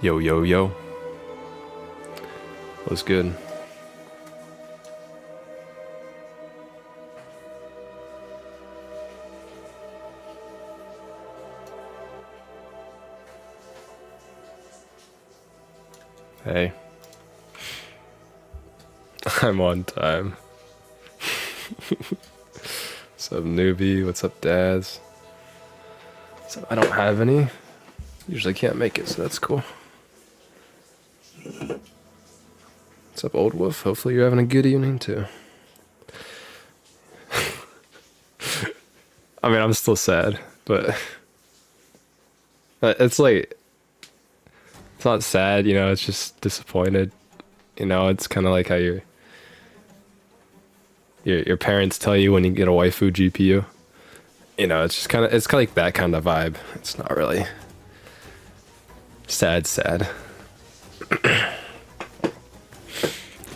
Yo, yo, yo. What's good? Hey. I'm on time. What's up, newbie? What's up, dads? So I don't have any. Usually can't make it, so that's cool. What's up, old wolf? Hopefully you're having a good evening too. I mean, I'm still sad, but it's like, it's not sad, you know, it's just disappointed. You know, it's kind of like how your parents tell you when you get a waifu GPU. You know, it's just kind of like that kind of vibe. It's not really sad.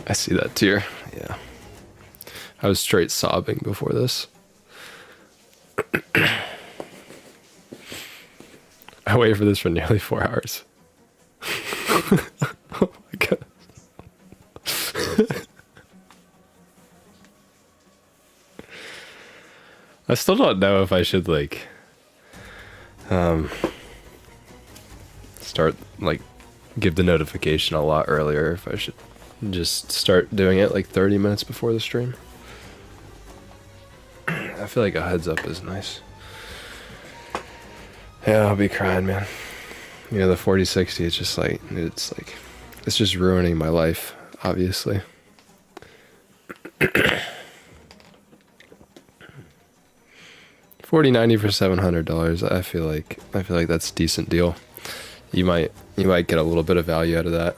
I see that tear. Yeah. I was straight sobbing before this. I waited for this for nearly 4 hours. Oh my god. I still don't know if I should like start like give the notification a lot earlier, if I should just start doing it like 30 minutes before the stream. I feel like a heads up is nice. Yeah, I'll be crying, man. You know, the 4060, it's just like, it's just ruining my life, obviously. $4090 for $700. I feel like that's a decent deal. You might get a little bit of value out of that.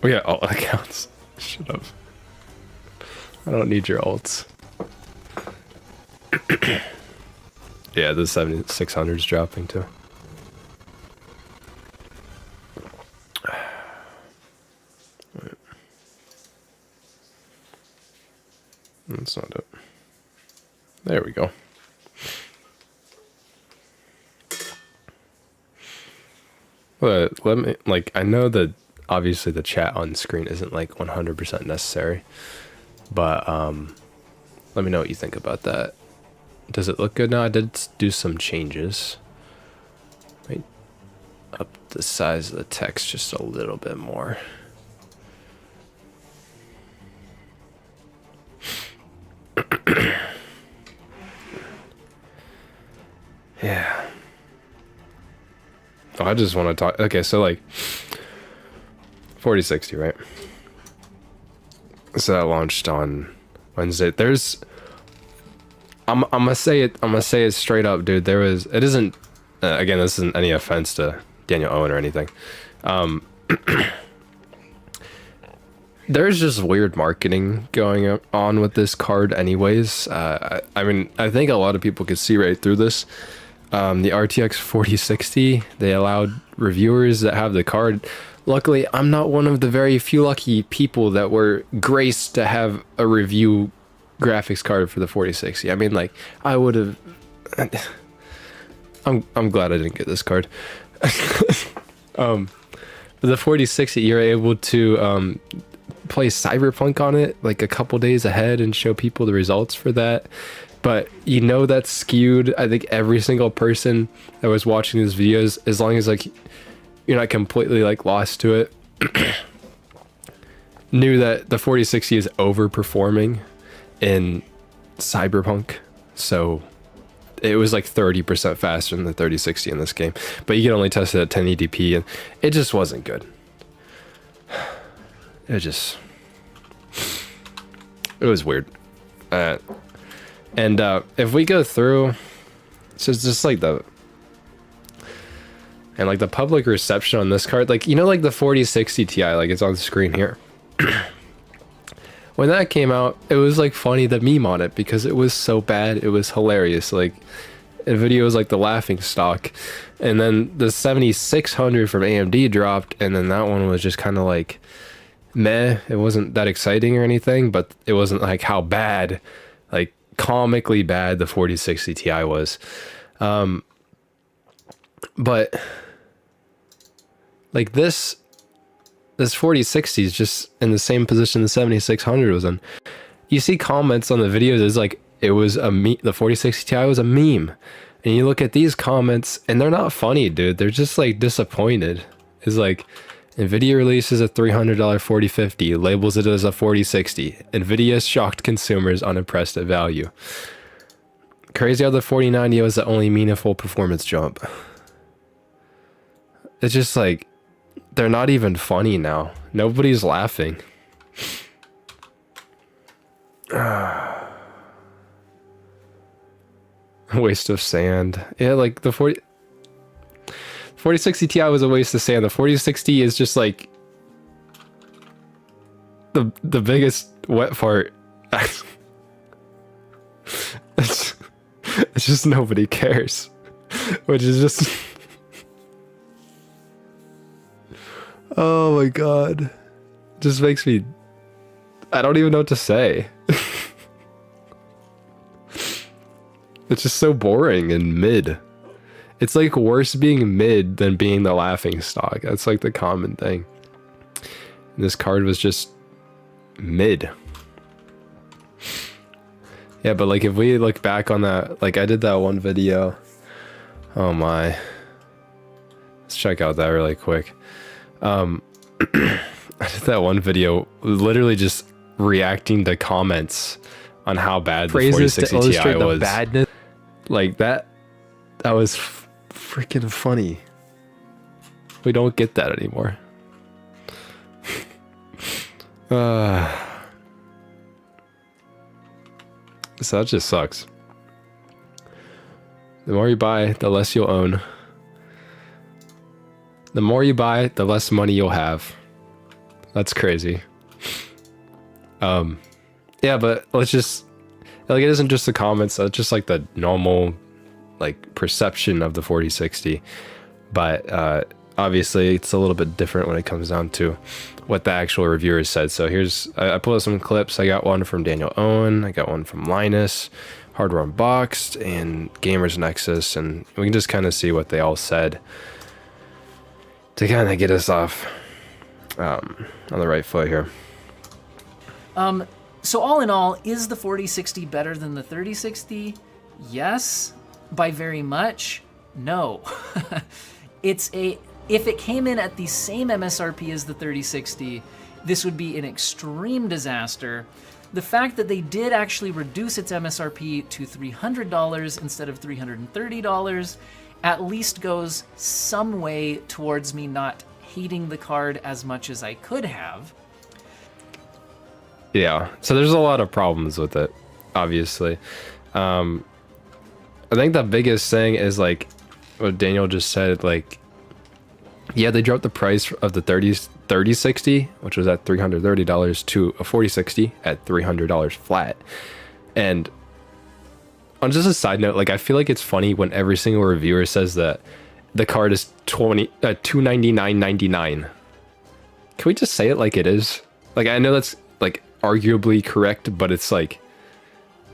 Oh yeah, alt accounts. Shut up. I don't need your alts. Yeah, the 7600's dropping too. Right. That's not it. There we go. Well, let me, like, I know that obviously the chat on screen isn't like 100% necessary, but let me know what you think about that. Does it look good now? I did do some changes. Right, up the size of the text just a little bit more. Yeah. Oh, I just want to talk. Okay, so like 4060, right? So that launched on Wednesday. There's I'm gonna say it straight up, dude. It isn't again, this isn't any offense to Daniel Owen or anything. There's just weird marketing going on with this card anyways. I mean, I think a lot of people could see right through this. The RTX 4060, they allowed reviewers that have the card. Luckily, I'm not one of the very few lucky people that were graced to have a review graphics card for the 4060. I mean, like, I would have... I'm glad I didn't get this card. For the 4060, you're able to play Cyberpunk on it like a couple days ahead and show people the results for that. But you know that's skewed. I think every single person that was watching these videos, as long as like you're not completely like lost to it, knew that the 4060 is overperforming in Cyberpunk. So it was like 30% faster than the 3060 in this game. But you can only test it at 1080p, and it just wasn't good. It was weird. And if we go through, so it's just like the public reception on this card, like, you know, like the 4060 Ti, like it's on the screen here. When that came out, it was like funny, the meme on it, because it was so bad, it was hilarious. Like, Nvidia was like the laughing stock, and then the 7600 from AMD dropped, and then that one was just kind of like meh. It wasn't that exciting or anything, but it wasn't like how bad, like comically bad, the 4060 Ti was. But like this 4060 is just in the same position the 7600 was in. You see comments on the videos, it's like it was the 4060 Ti was a meme. And you look at these comments and they're not funny, dude. They're just like disappointed. It's like Nvidia releases a $300 4050, labels it as a 4060. Nvidia shocked consumers, unimpressed at value. Crazy how the 4090 was the only meaningful performance jump. It's just like, they're not even funny now. Nobody's laughing. Waste of sand. Yeah, like the 4060 Ti was a waste of sand. The 4060 is just like the biggest wet fart. It's just nobody cares, which is just oh my god, just makes me, I don't even know what to say. It's just so boring and mid. It's like worse being mid than being the laughing stock. That's like the common thing. And this card was just mid. Yeah, but like if we look back on that, like I did that one video. Oh my. Let's check out that really quick. I did that one video literally just reacting to comments on how bad the 4060 Ti was. Badness. Like that was freaking funny. We don't get that anymore. So that just sucks. The more you buy, the less you'll own. The more you buy, the less money you'll have. That's crazy. Yeah, but let's just, like, it isn't just the comments, it's just like the normal like perception of the 4060. But obviously it's a little bit different when it comes down to what the actual reviewers said. So here's, I pulled out some clips. I got one from Daniel Owen, I got one from Linus, Hardware Unboxed, and Gamers Nexus, and we can just kind of see what they all said to kind of get us off on the right foot here. So all in all, is the 4060 better than the 3060? Yes, by very much. No. If it came in at the same MSRP as the 3060, this would be an extreme disaster. The fact that they did actually reduce its MSRP to $300 instead of $330 at least goes some way towards me not hating the card as much as I could have. Yeah, so there's a lot of problems with it, obviously. I think the biggest thing is like what Daniel just said, like, yeah, they dropped the price of the 3060, which was at $330, to a 4060 at $300 flat. And on just a side note, like, I feel like it's funny when every single reviewer says that the card is $299.99. Can we just say it like it is? Like, I know that's like arguably correct, but it's like,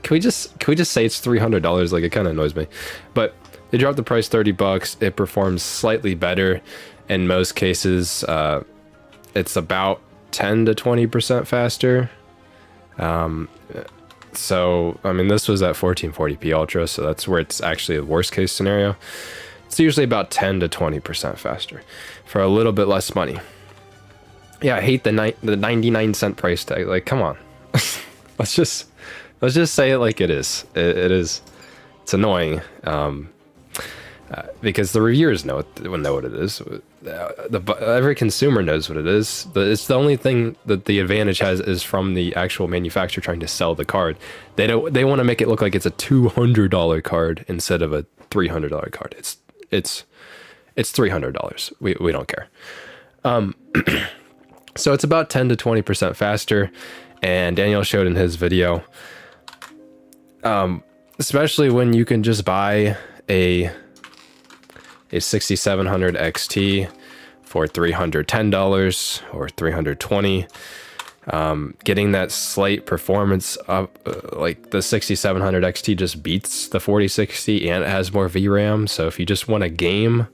can we just say it's $300? Like, it kind of annoys me. But they dropped the price $30. It performs slightly better in most cases. It's about 10 to 20% faster. So I mean, this was at 1440p Ultra, so that's where it's actually the worst case scenario. It's usually about 10 to 20% faster for a little bit less money. Yeah, I hate the 99-cent price tag. Like, come on. let's just say it like it is. It is. It's annoying. Because the reviewers know what it is. Every consumer knows what it is. It's the only thing that the advantage has is from the actual manufacturer trying to sell the card. They want to make it look like it's a $200 card instead of a $300 card. It's $300. We don't care. So it's about 10 to 20% faster, and Daniel showed in his video, especially when you can just buy a 6700 XT for $310 or $320. Getting that slight performance up, like the 6700 XT just beats the 4060 and it has more VRAM. So if you just want a game,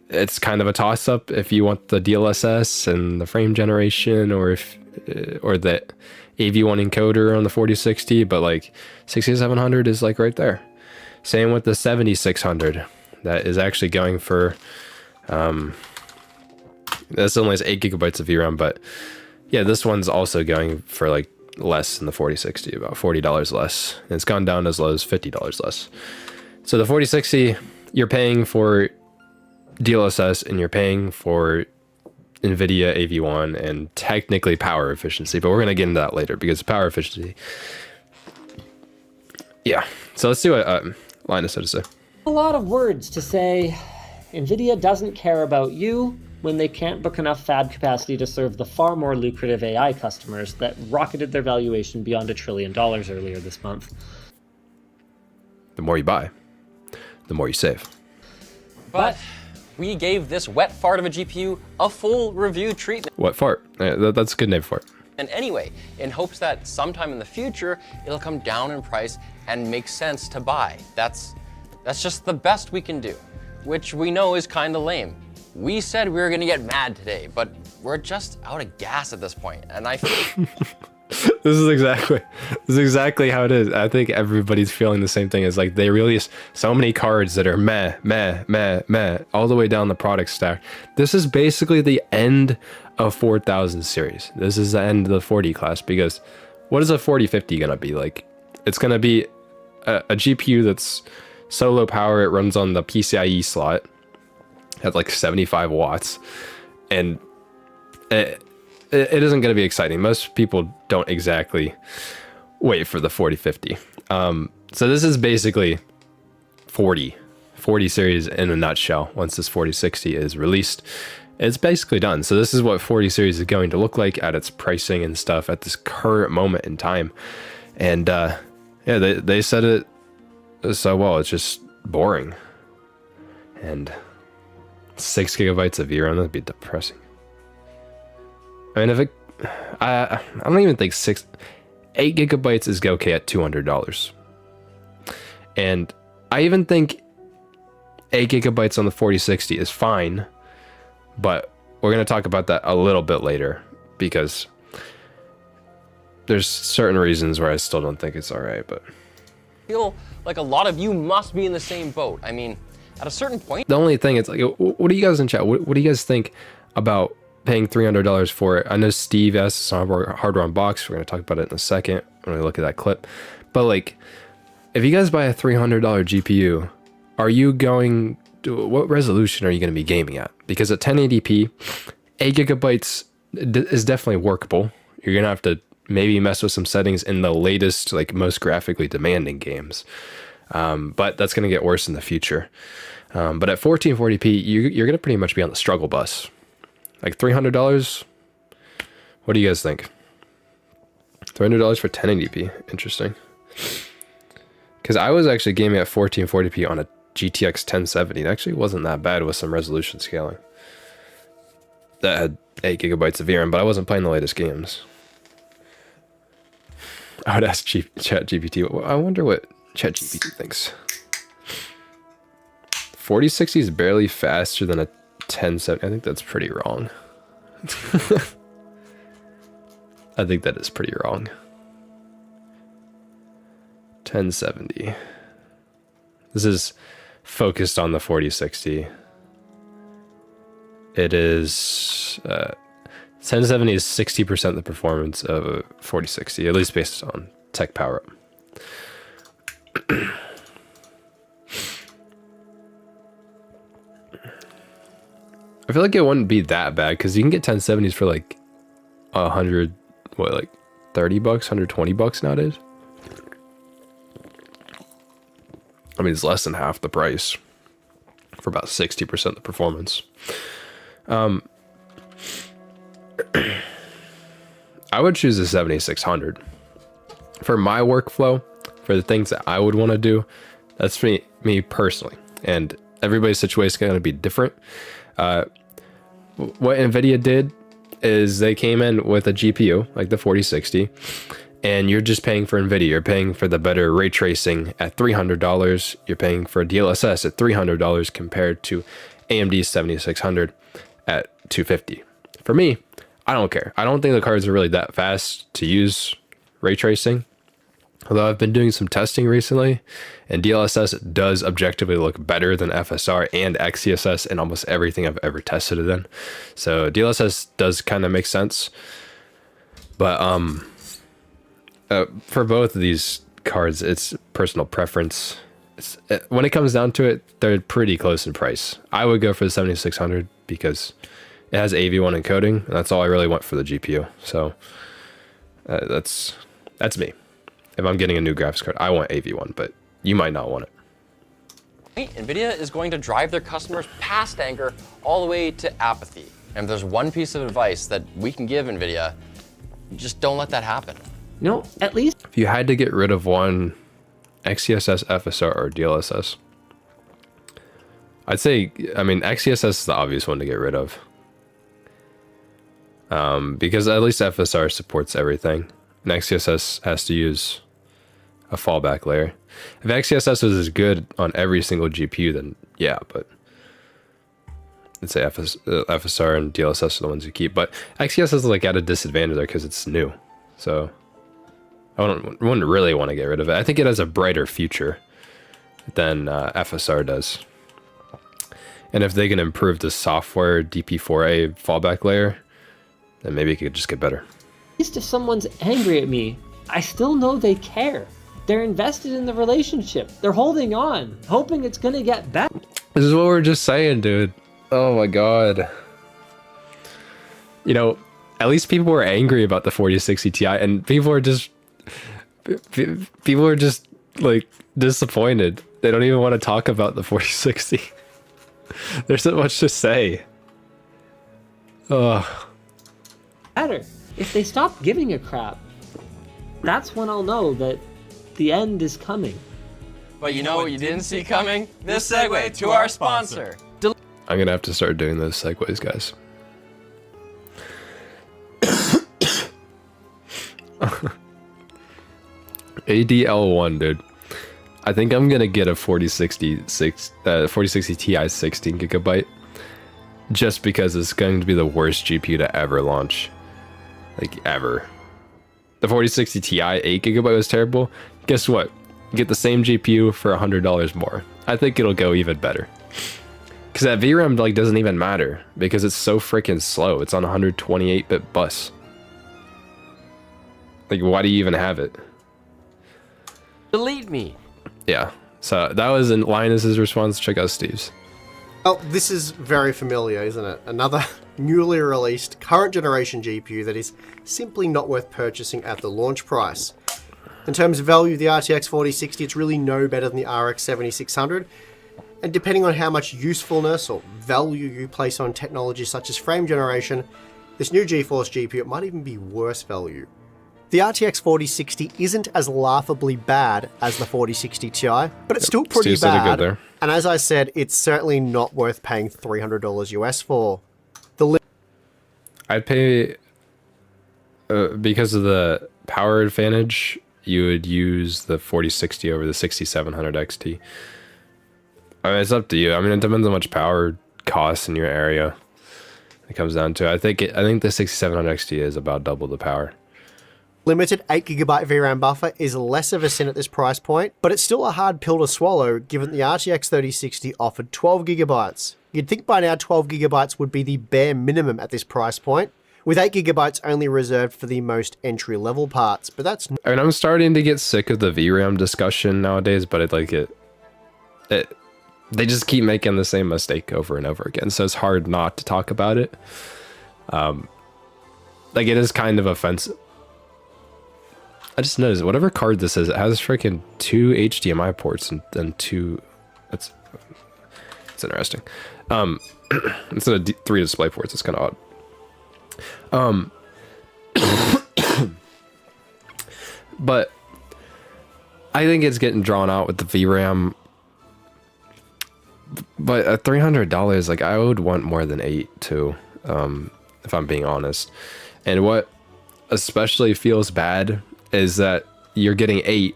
it's kind of a toss up if you want the DLSS and the frame generation, or the AV1 encoder on the 4060, but like 6700 is like right there. Same with the 7600. That is actually going for, this only has 8 gigabytes of VRAM, but yeah, this one's also going for like less than the 4060, about $40 less. And it's gone down as low as $50 less. So the 4060, you're paying for DLSS and you're paying for Nvidia AV1 and technically power efficiency, but we're going to get into that later because power efficiency. Yeah. So let's do a Linus had to say. A lot of words to say Nvidia doesn't care about you when they can't book enough fab capacity to serve the far more lucrative AI customers that rocketed their valuation beyond $1 trillion earlier this month. The more you buy, the more you save. But we gave this wet fart of a GPU a full review treatment. What fart? Yeah, that's a good name for it. And anyway, in hopes that sometime in the future, it'll come down in price and make sense to buy. That's just the best we can do, which we know is kind of lame. We said we were gonna get mad today, but we're just out of gas at this point, and I feel This is exactly how it is. I think everybody's feeling the same thing. It's like they release so many cards that are meh, meh, meh, meh, all the way down the product stack. This is basically the end of 4000 series. This is the end of the 40 class, because what is a 4050 gonna be like? It's gonna be a GPU that's so low power it runs on the PCIe slot at like 75 watts, and it isn't going to be exciting. Most people don't exactly wait for the 4050. So this is basically 40 series in a nutshell. Once this 4060 is released, it's basically done. So this is what 40 series is going to look like at its pricing and stuff at this current moment in time. And yeah, they said it so well. It's just boring. And 6 gigabytes of VRAM, that'd be depressing. I mean, I don't even think 8 gigabytes is okay at $200. And I even think 8 gigabytes on the 4060 is fine, but we're going to talk about that a little bit later, because there's certain reasons where I still don't think it's all right, but I feel like a lot of you must be in the same boat. I mean, at a certain point, the only thing, it's like, what do you guys in chat? What do you guys think about paying $300 for it? I know Steve asked us on Hardware Unboxed. We're going to talk about it in a second when we look at that clip. But like, if you guys buy a $300 GPU, are you going to, what resolution are you going to be gaming at? Because at 1080p, 8 gigabytes is definitely workable. You're going to have to maybe mess with some settings in the latest, like most graphically demanding games. But that's going to get worse in the future. But at 1440p, you're going to pretty much be on the struggle bus. Like $300. What do you guys think? $300 for 1080p. Interesting. Because I was actually gaming at 1440p on a GTX 1070. It actually wasn't that bad with some resolution scaling. That had 8 gigabytes of VRAM, but I wasn't playing the latest games. I would ask ChatGPT. I wonder what ChatGPT thinks. 4060 is barely faster than a 1070. I think that's pretty wrong. I think that is pretty wrong. 1070. This is focused on the 4060. It is 1070 is 60% the performance of a 4060, at least based on tech power up. I feel like it wouldn't be that bad because you can get 1070s for like 100, what, like $30, $120 nowadays. I mean, it's less than half the price for about 60% the performance. I would choose a 7600 for my workflow, for the things that I would want to do. That's for me personally, and everybody's situation is going to be different. What Nvidia did is they came in with a GPU like the 4060, and you're just paying for Nvidia. You're paying for the better ray tracing at $300. You're paying for DLSS at $300 compared to AMD's 7600 at $250. For me, I don't care. I don't think the cards are really that fast to use ray tracing. Although I've been doing some testing recently, and DLSS does objectively look better than FSR and XeSS in almost everything I've ever tested it in. So DLSS does kind of make sense. But for both of these cards, it's personal preference. When it comes down to it, they're pretty close in price. I would go for the 7600 because it has AV1 encoding, and that's all I really want for the GPU. So that's me. If I'm getting a new graphics card, I want AV1, but you might not want it. Nvidia is going to drive their customers past anger all the way to apathy. And if there's one piece of advice that we can give Nvidia, just don't let that happen. No, at least If you had to get rid of one, XeSS, FSR, or DLSS, I'd say, I mean, XeSS is the obvious one to get rid of. Because at least FSR supports everything, and XeSS has to use a fallback layer. If XeSS was as good on every single GPU, then yeah, but I'd say FSR and DLSS are the ones you keep. But XeSS is like at a disadvantage there because it's new. So I wouldn't really want to get rid of it. I think it has a brighter future than FSR does. And if they can improve the software DP4A fallback layer, then maybe it could just get better. if someone's angry at me, I still know they care. They're invested in the relationship. They're holding on, hoping it's gonna get better. This is what we're just saying, dude. Oh my god. You know, at least people were angry about the 4060 Ti, and people are just like disappointed. They don't even want to talk about the 4060. There's so much to say. Ugh. Better. If they stop giving a crap, that's when I'll know that the end is coming. But you know what you didn't see coming? This segue to our sponsor. I'm gonna have to start doing those segues, guys. ADL1, dude. I think I'm gonna get a 4060 Ti 16 gigabyte, just because it's going to be the worst GPU to ever launch, like ever. The 4060 Ti 8 gigabyte was terrible. Guess what? You get the same GPU for $100 more. I think it'll go even better. Because that VRAM like doesn't even matter because it's so freaking slow. It's on 128-bit bus. Like, why do you even have it? Delete me. Yeah. So that was in Linus's response. Check out Steve's. Oh, this is very familiar, isn't it? Another newly released current generation GPU that is simply not worth purchasing at the launch price. In terms of value, the RTX 4060, it's really no better than the RX 7600. And depending on how much usefulness or value you place on technologies such as frame generation, this new GeForce GPU, it might even be worse value. The RTX 4060 isn't as laughably bad as the 4060 Ti, but it's still pretty Steve's did good bad. there. And as I said, it's certainly not worth paying $300 US for. I'd pay because of the power advantage. You would use the 4060 over the 6700 XT. I mean, it's up to you. I mean, it depends on how much power costs in your area. It comes down to. I think the 6700 XT is about double the power. Limited 8GB VRAM buffer is less of a sin at this price point, but it's still a hard pill to swallow given the RTX 3060 offered 12GB. You'd think by now 12GB would be the bare minimum at this price point, with 8GB only reserved for the most entry-level parts, but that's... I mean, I'm starting to get sick of the VRAM discussion nowadays, but I'd like it. They just keep making the same mistake over and over again, so it's hard not to talk about it. Like, it is kind of offensive. I just noticed, whatever card this is, it has freaking 2 HDMI ports and 2... It's interesting. Instead of 3 display ports, it's kind of odd. But I think it's getting drawn out with the VRAM. But at $300, like, I would want more than 8 too. if I'm being honest. And what especially feels bad is that you're getting 8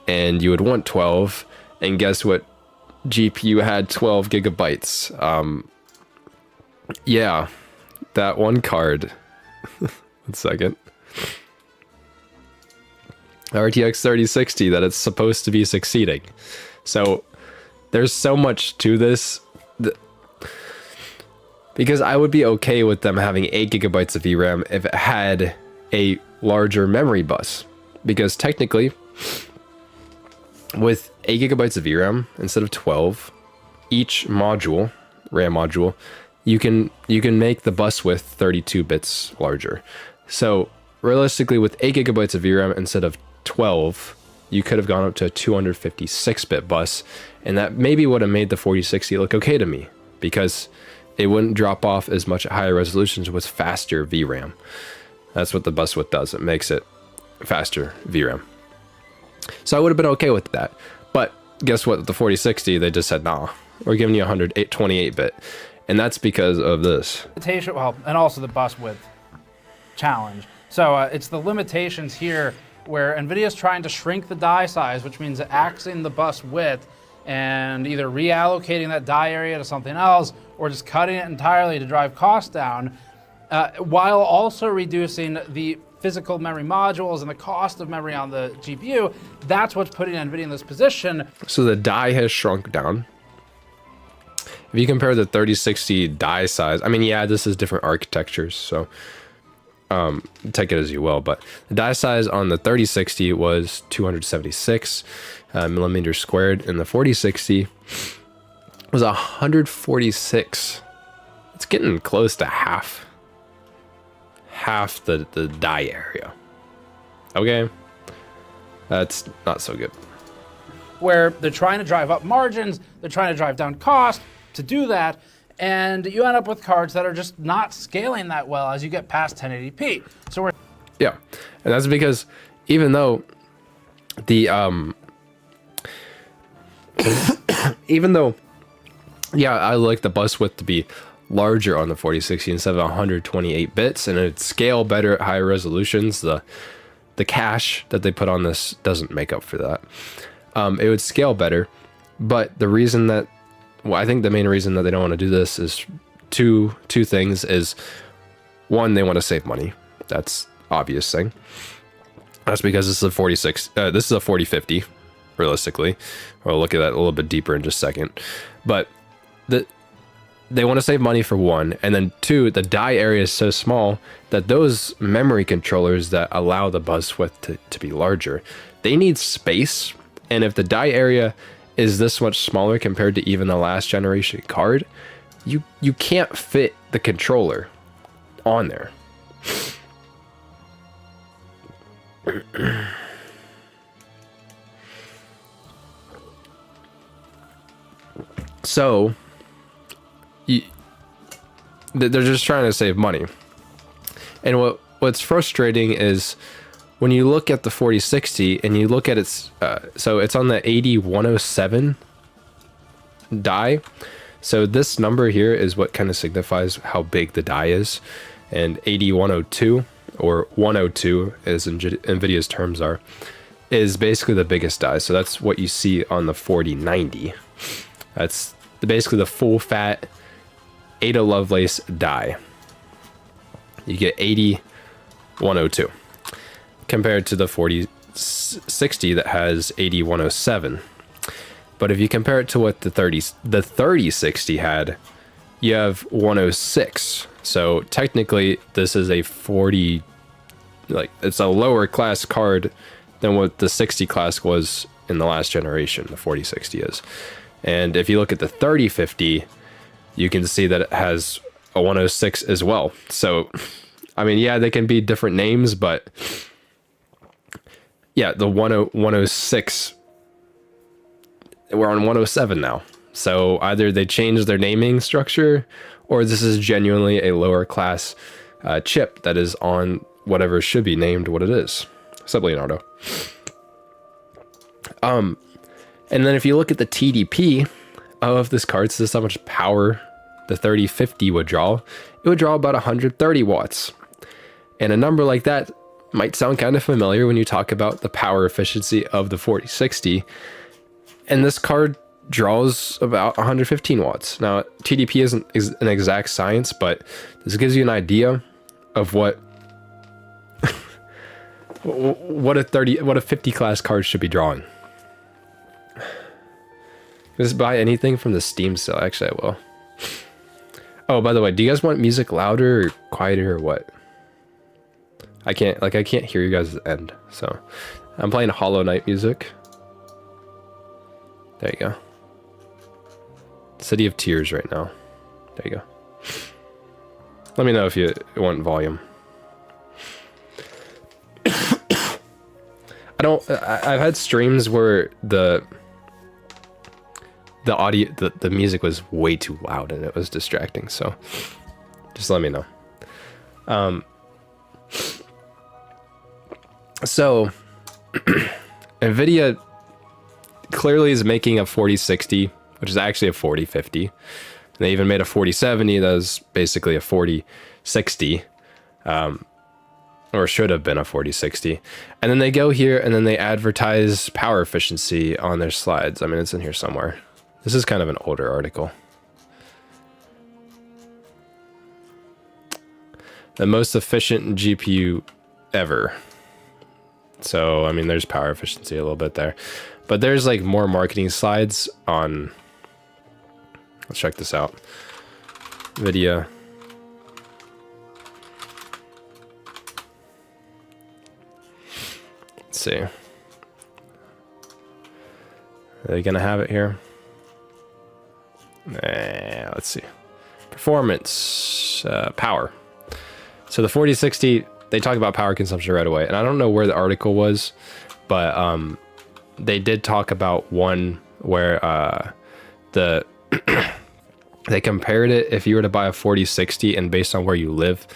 and you would want 12, and guess what GPU had 12 gigabytes. Yeah, that one card. 1 second. RTX 3060 that it's supposed to be succeeding. So there's so much to this because I would be okay with them having 8 gigabytes of VRAM if it had a larger memory bus, because technically with 8 gigabytes of VRAM instead of 12, each module, RAM module, you can make the bus width 32 bits larger. So realistically, with 8 gigabytes of VRAM instead of 12, you could have gone up to a 256-bit bus, and that maybe would have made the 4060 look okay to me, because it wouldn't drop off as much at higher resolutions with faster VRAM. That's what the bus width does. It makes it faster VRAM. So I would have been okay with that. But guess what? The 4060, they just said, nah, we're giving you 128-bit. And that's because of this. Well, and also the bus width challenge. So it's the limitations here where NVIDIA's trying to shrink the die size, which means axing the bus width and either reallocating that die area to something else or just cutting it entirely to drive costs down, while also reducing the physical memory modules and the cost of memory on the GPU. That's what's putting NVIDIA in this position. So the die has shrunk down. If you compare the 3060 die size, I mean, yeah, this is different architectures, so take it as you will, but the die size on the 3060 was 276 millimeters squared, and the 4060 was 146. It's getting close to half the die area. Okay, that's not so good. Where they're trying to drive up margins, they're trying to drive down cost to do that, and you end up with cards that are just not scaling that well as you get past 1080p. So we're Yeah, and that's because even though the yeah, I like the bus width to be larger on the 4060 instead of 128 bits, and it'd scale better at higher resolutions. The cache that they put on this doesn't make up for that. It would scale better, but the reason that, well, I think the main reason that they don't want to do this is two things. Is one, they want to save money. That's obvious thing. That's because this is a 4050, realistically. We'll look at that a little bit deeper in just a second. But they want to save money for one, and then two, the die area is so small that those memory controllers that allow the bus width to be larger, they need space. And if the die area is this much smaller compared to even the last generation card, you can't fit the controller on there. So they're just trying to save money. And what's frustrating is when you look at the 4060 and you look at its, so it's on the 8107 die. So this number here is what kind of signifies how big the die is. And 8102, or 102 as NVIDIA's terms are, is basically the biggest die. So that's what you see on the 4090. That's basically the full fat Ada Lovelace die. You get 8102 compared to the 4060 that has 8107. But if you compare it to what the 3060 had, you have 106. So technically this is a 40, like, it's a lower class card than what the 60 class was in the last generation, the 4060 is. And if you look at the 3050, you can see that it has a 106 as well. So, I mean, yeah, they can be different names, but yeah, the 106, we're on 107 now. So either they changed their naming structure, or this is genuinely a lower class chip that is on whatever should be named what it is. Sub Leonardo. And then if you look at the TDP of this card, so this is how much power the 3050 would draw, it would draw about 130 watts. And a number like that might sound kind of familiar when you talk about the power efficiency of the 4060. And this card draws about 115 watts. Now, TDP isn't an exact science, but this gives you an idea of what what a 50 class card should be drawing. Just buy anything from the Steam sale. Actually, I will. Oh, by the way, do you guys want music louder or quieter or what? I can't hear you guys at the end. So I'm playing Hollow Knight music. There you go. City of Tears right now. There you go. Let me know if you want volume. I've had streams where the audio, the music was way too loud and it was distracting, so just let me know. So Nvidia clearly is making a 4060, which is actually a 4050. And they even made a 4070 that was basically a 4060. Or should have been a 4060. And then they go here and then they advertise power efficiency on their slides. I mean, it's in here somewhere. This is kind of an older article. The most efficient GPU ever. So, I mean, there's power efficiency a little bit there. But there's like more marketing slides on... Let's check this out. Nvidia. Let's see. Are they gonna have it here? Let's see. Performance, power. So the 4060, they talk about power consumption right away, and I don't know where the article was, but they did talk about one where they compared it if you were to buy a 4060 and based on where you live,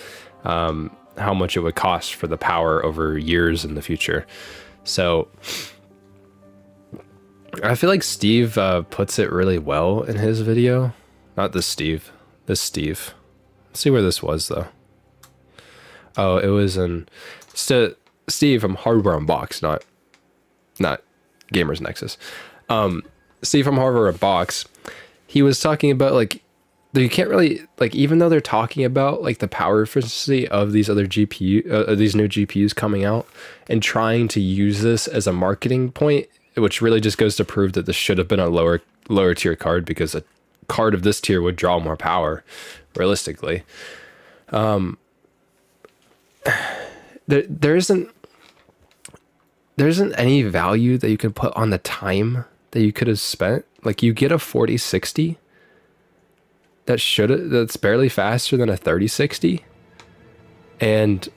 how much it would cost for the power over years in the future. So I feel like Steve puts it really well in his video. Not this Steve. This Steve. Let's see where this was though. Oh, it was in Steve from Hardware Unboxed, not Gamers Nexus. Steve from Hardware Unboxed. He was talking about like you can't really like, even though they're talking about like the power efficiency of these other these new GPUs coming out and trying to use this as a marketing point, which really just goes to prove that this should have been a lower tier card, because a card of this tier would draw more power realistically. There isn't any value that you can put on the time that you could have spent. Like, you get a 4060 that's barely faster than a 3060, and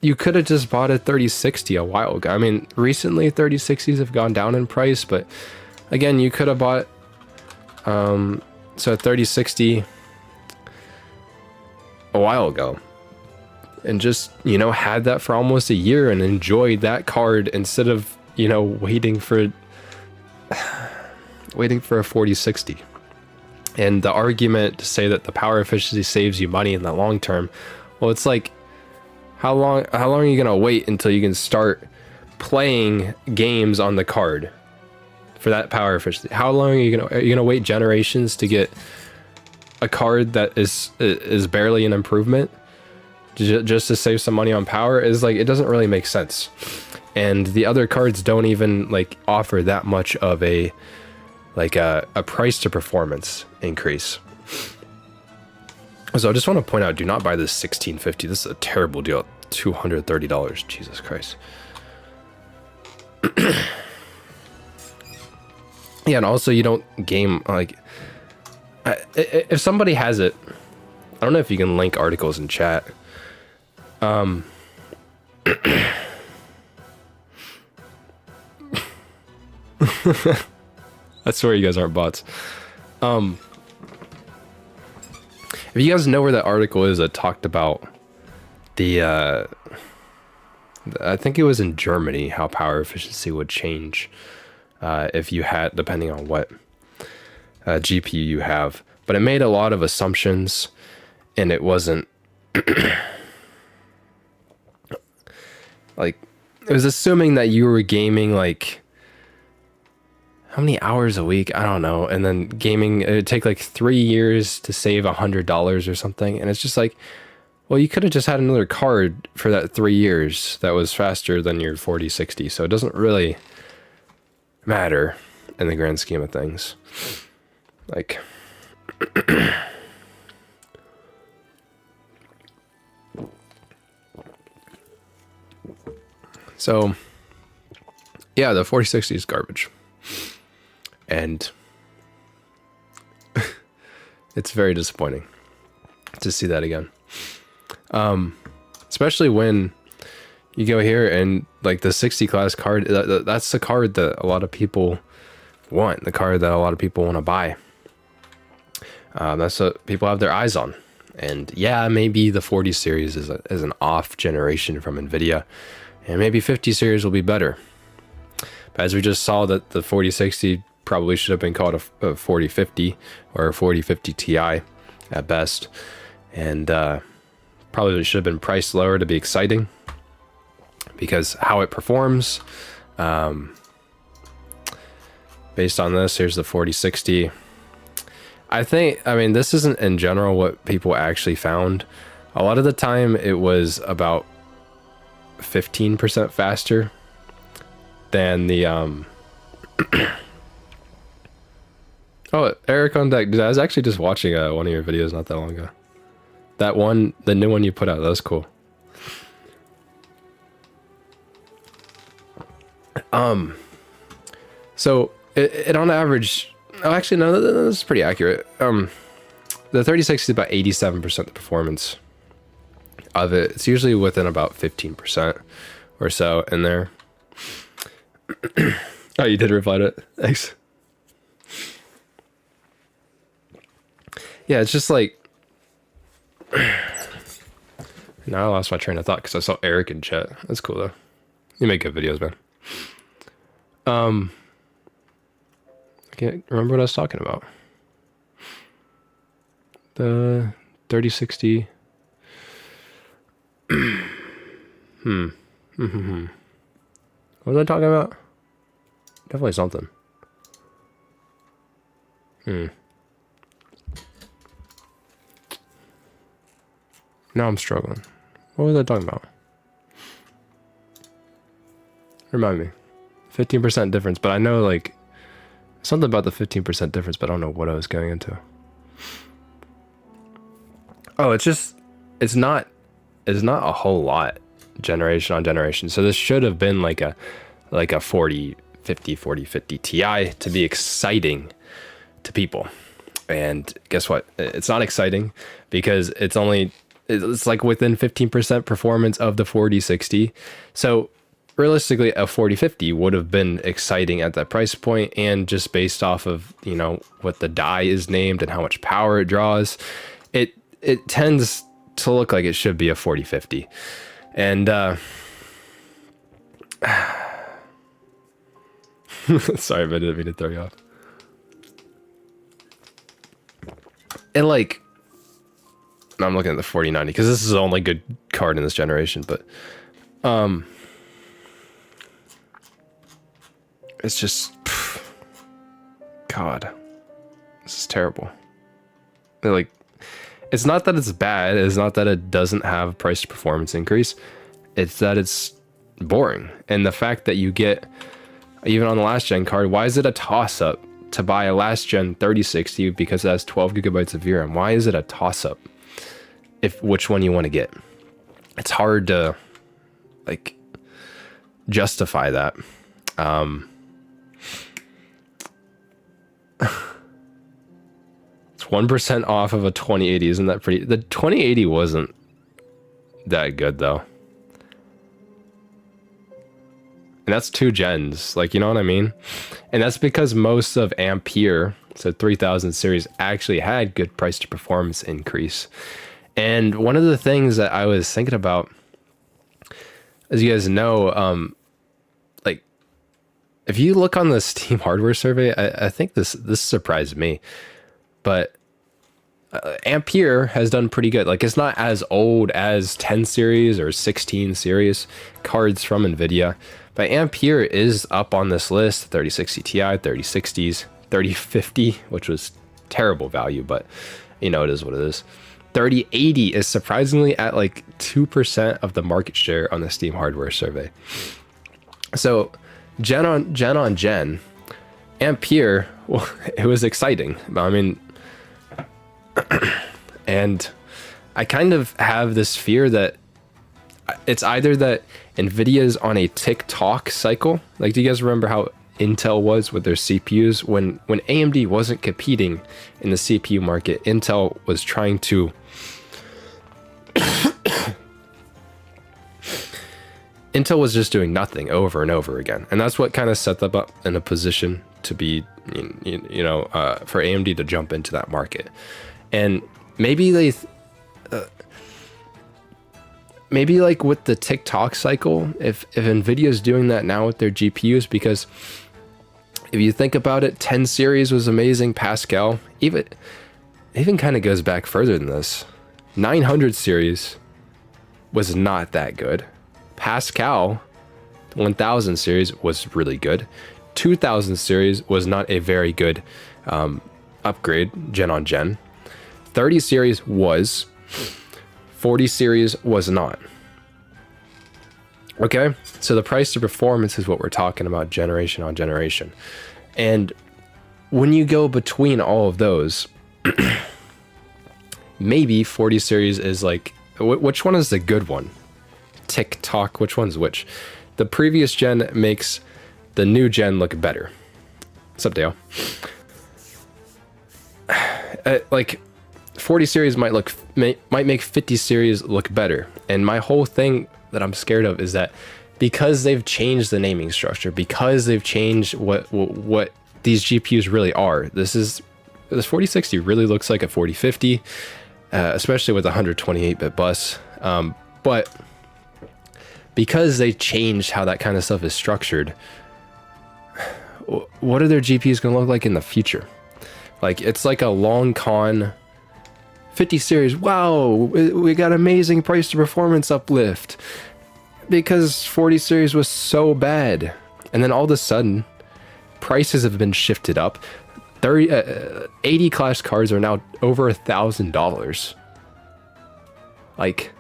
you could have just bought a 3060 a while ago. I mean, recently 3060s have gone down in price, but again, you could have bought so a 3060 a while ago and just, had that for almost a year and enjoyed that card instead of, waiting for a 4060. And the argument to say that the power efficiency saves you money in the long term, well, it's like, how long are you gonna wait until you can start playing games on the card for that power efficiency? How long are you gonna wait generations to get a card that is barely an improvement just to save some money on power? Is like, it doesn't really make sense. And the other cards don't even like offer that much of a price to performance increase. So I just want to point out, do not buy this 1650. This is a terrible deal. $230. Jesus Christ. Yeah, and also you don't game, like, if somebody has it, I don't know if you can link articles in chat. I swear you guys aren't bots. If you guys know where that article is that talked about I think it was in Germany, how power efficiency would change if you had, depending on what GPU you have. But it made a lot of assumptions, and it wasn't like, it was assuming that you were gaming like how many hours a week? I don't know. And then gaming, it would take like 3 years to save $100 or something. And it's just like, well, you could have just had another card for that 3 years that was faster than your 4060. So it doesn't really matter in the grand scheme of things. Like, so yeah, the 4060 is garbage. And it's very disappointing to see that again. Especially when you go here and like the 60 class card, that's the card that a lot of people want, the card that a lot of people want to buy. That's what people have their eyes on. And yeah, maybe the 40 series is an off generation from Nvidia, and maybe 50 series will be better. But as we just saw, that the 4060 probably should have been called a 4050 or a 4050 Ti at best. And probably should have been priced lower to be exciting, because how it performs, based on this, here's the 4060. I mean, this isn't in general what people actually found. A lot of the time it was about 15% faster than the oh, Eric on deck. Dude, I was actually just watching one of your videos not that long ago. That one, the new one you put out, that was cool. So it on average, oh, actually no, that's pretty accurate. The 3060 is about 87% the performance of it. It's usually within about 15% or so in there. Oh, you did reply to it. Thanks. Yeah, it's just like, now I lost my train of thought because I saw Eric in chat. That's cool though. You make good videos, man. I can't remember what I was talking about. The 3060. What was I talking about? Definitely something. Now I'm struggling. What was I talking about? Remind me. 15% difference, but I know like something about the 15% difference, but I don't know what I was going into. Oh, it's not a whole lot generation on generation. So this should have been like a 4050 Ti to be exciting to people. And guess what? It's not exciting because it's like within 15% performance of the 4060. So realistically, a 4050 would have been exciting at that price point, and just based off of, you know, what the die is named and how much power it draws, it tends to look like it should be a 4050. And sorry, but I didn't mean to throw you off. And like, I'm looking at the 4090 because this is the only good card in this generation, but it's just, God, this is terrible. Like, it's not that it's bad. It's not that it doesn't have price to performance increase. It's that it's boring. And the fact that you get, even on the last gen card, why is it a toss up to buy a last gen 3060 because it has 12 gigabytes of VRAM? Why is it a toss up? Which one you want to get? It's hard to like justify that. It's 1% off of a 2080. Isn't that pretty? The 2080 wasn't that good though. And that's 2 gens, like, you know what I mean? And that's because most of Ampere, so 3000 series, actually had good price to performance increase. And one of the things that I was thinking about, as you guys know, like if you look on the Steam hardware survey, I think this surprised me, but Ampere has done pretty good. Like, it's not as old as 10 series or 16 series cards from Nvidia, but Ampere is up on this list. 3060 Ti, 3060s, 3050, which was terrible value, but you know, it is what it is. 3080 is surprisingly at like 2% of the market share on the Steam hardware survey. So gen on gen, Ampere, well, it was exciting. I mean, and I kind of have this fear that it's either that Nvidia's on a tick-tock cycle. Like, do you guys remember how Intel was with their CPUs? When AMD wasn't competing in the CPU market, Intel was trying to Intel was just doing nothing over and over again. And that's what kind of set them up in a position to be, for AMD to jump into that market. And maybe they, maybe like with the TikTok cycle, if Nvidia's doing that now with their GPUs, because if you think about it, 10 series was amazing. Pascal, even kind of goes back further than this. 900 series was not that good. Pascal 1000 series was really good. 2000 series was not a very good upgrade gen on gen. 30 series was. 40 series was not. Okay, so the price to performance is what we're talking about generation on generation. And when you go between all of those, maybe 40 series is like, which one is the good one? TikTok, which one's which? The previous gen makes the new gen look better. What's up, Dale? Like 40 series might make 50 series look better. And my whole thing that I'm scared of is that because they've changed the naming structure, because they've changed what these GPUs really are, this 4060 really looks like a 4050, especially with a 128-bit bus. But because they changed how that kind of stuff is structured, what are their GPUs going to look like in the future? Like, it's like a long con 50 series. Wow, we got amazing price to performance uplift because 40 series was so bad. And then all of a sudden, prices have been shifted up. 80 class cards are now over $1,000. Like,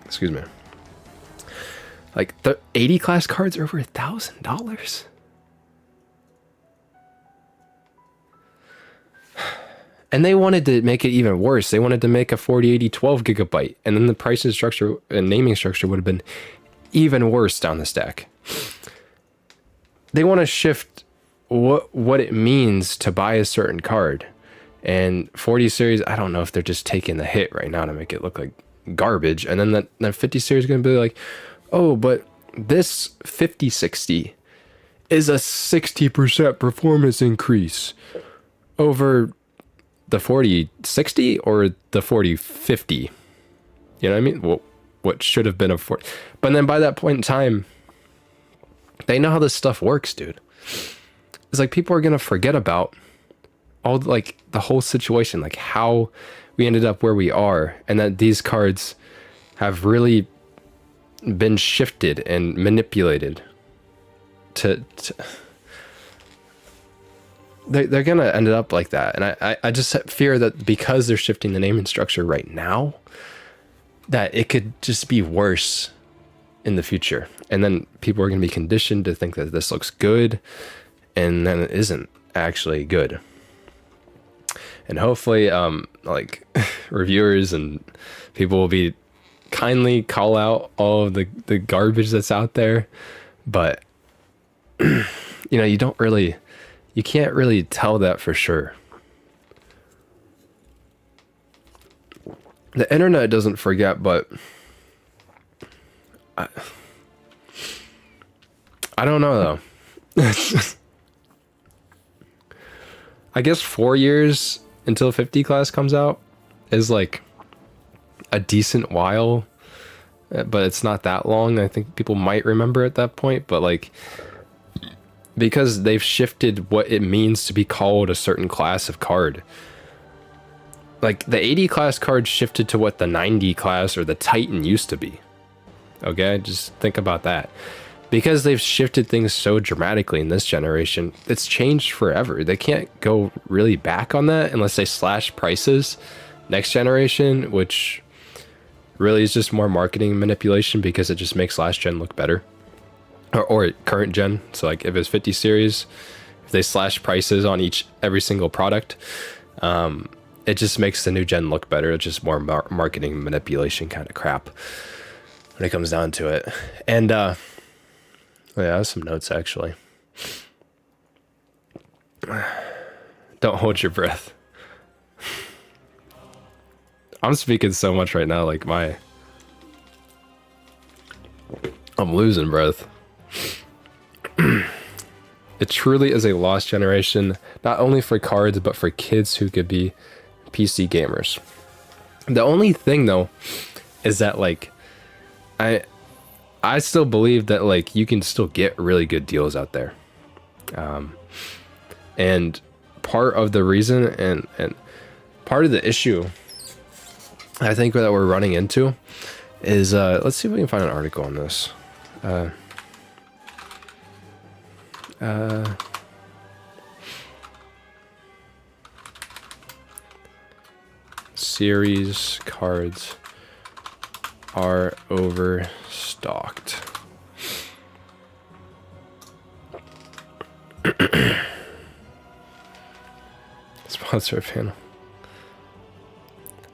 excuse me. Like, the 80 class cards are over $1,000. And they wanted to make it even worse. They wanted to make a 4080 12 gigabyte, and then the pricing structure and naming structure would have been even worse down the stack. They want to shift what it means to buy a certain card. And 40 series, I don't know if they're just taking the hit right now to make it look like garbage. And then that 50 series is going to be like, oh, but this 5060 is a 60% performance increase over the 4060 or the 4050. You know what I mean? What should have been a 40. But then by that point in time, they know how this stuff works, dude. It's like people are going to forget about all, like, the whole situation, like how we ended up where we are, and that these cards have really been shifted and manipulated to they're gonna end up like that. And I just fear that because they're shifting the naming structure right now, that it could just be worse in the future, and then people are gonna be conditioned to think that this looks good, and then it isn't actually good. And hopefully like reviewers and people will be kindly call out all of the garbage that's out there, but you can't really tell that for sure. The internet doesn't forget, but I don't know though. I guess 4 years until 50 class comes out is like a decent while but it's not that long. I think people might remember at that point, but like, because they've shifted what it means to be called a certain class of card. Like the 80 class card shifted to what the 90 class or the Titan used to be. Okay, just think about that. Because they've shifted things so dramatically in this generation, it's changed forever. They can't go really back on that unless they slash prices next generation, which really is just more marketing manipulation because it just makes last gen look better. Or current gen. So like if it's 50 series, if they slash prices on every single product, it just makes the new gen look better. It's just more marketing manipulation kind of crap when it comes down to it. And yeah, I have some notes actually. Don't hold your breath. I'm speaking so much right now, like I'm losing breath. It truly is a lost generation, not only for cards, but for kids who could be PC gamers. The only thing though, is that like, I still believe that like you can still get really good deals out there. And part of the reason and part of the issue I think that we're running into is, let's see if we can find an article on this. Series cards are overstocked. Sponsor panel.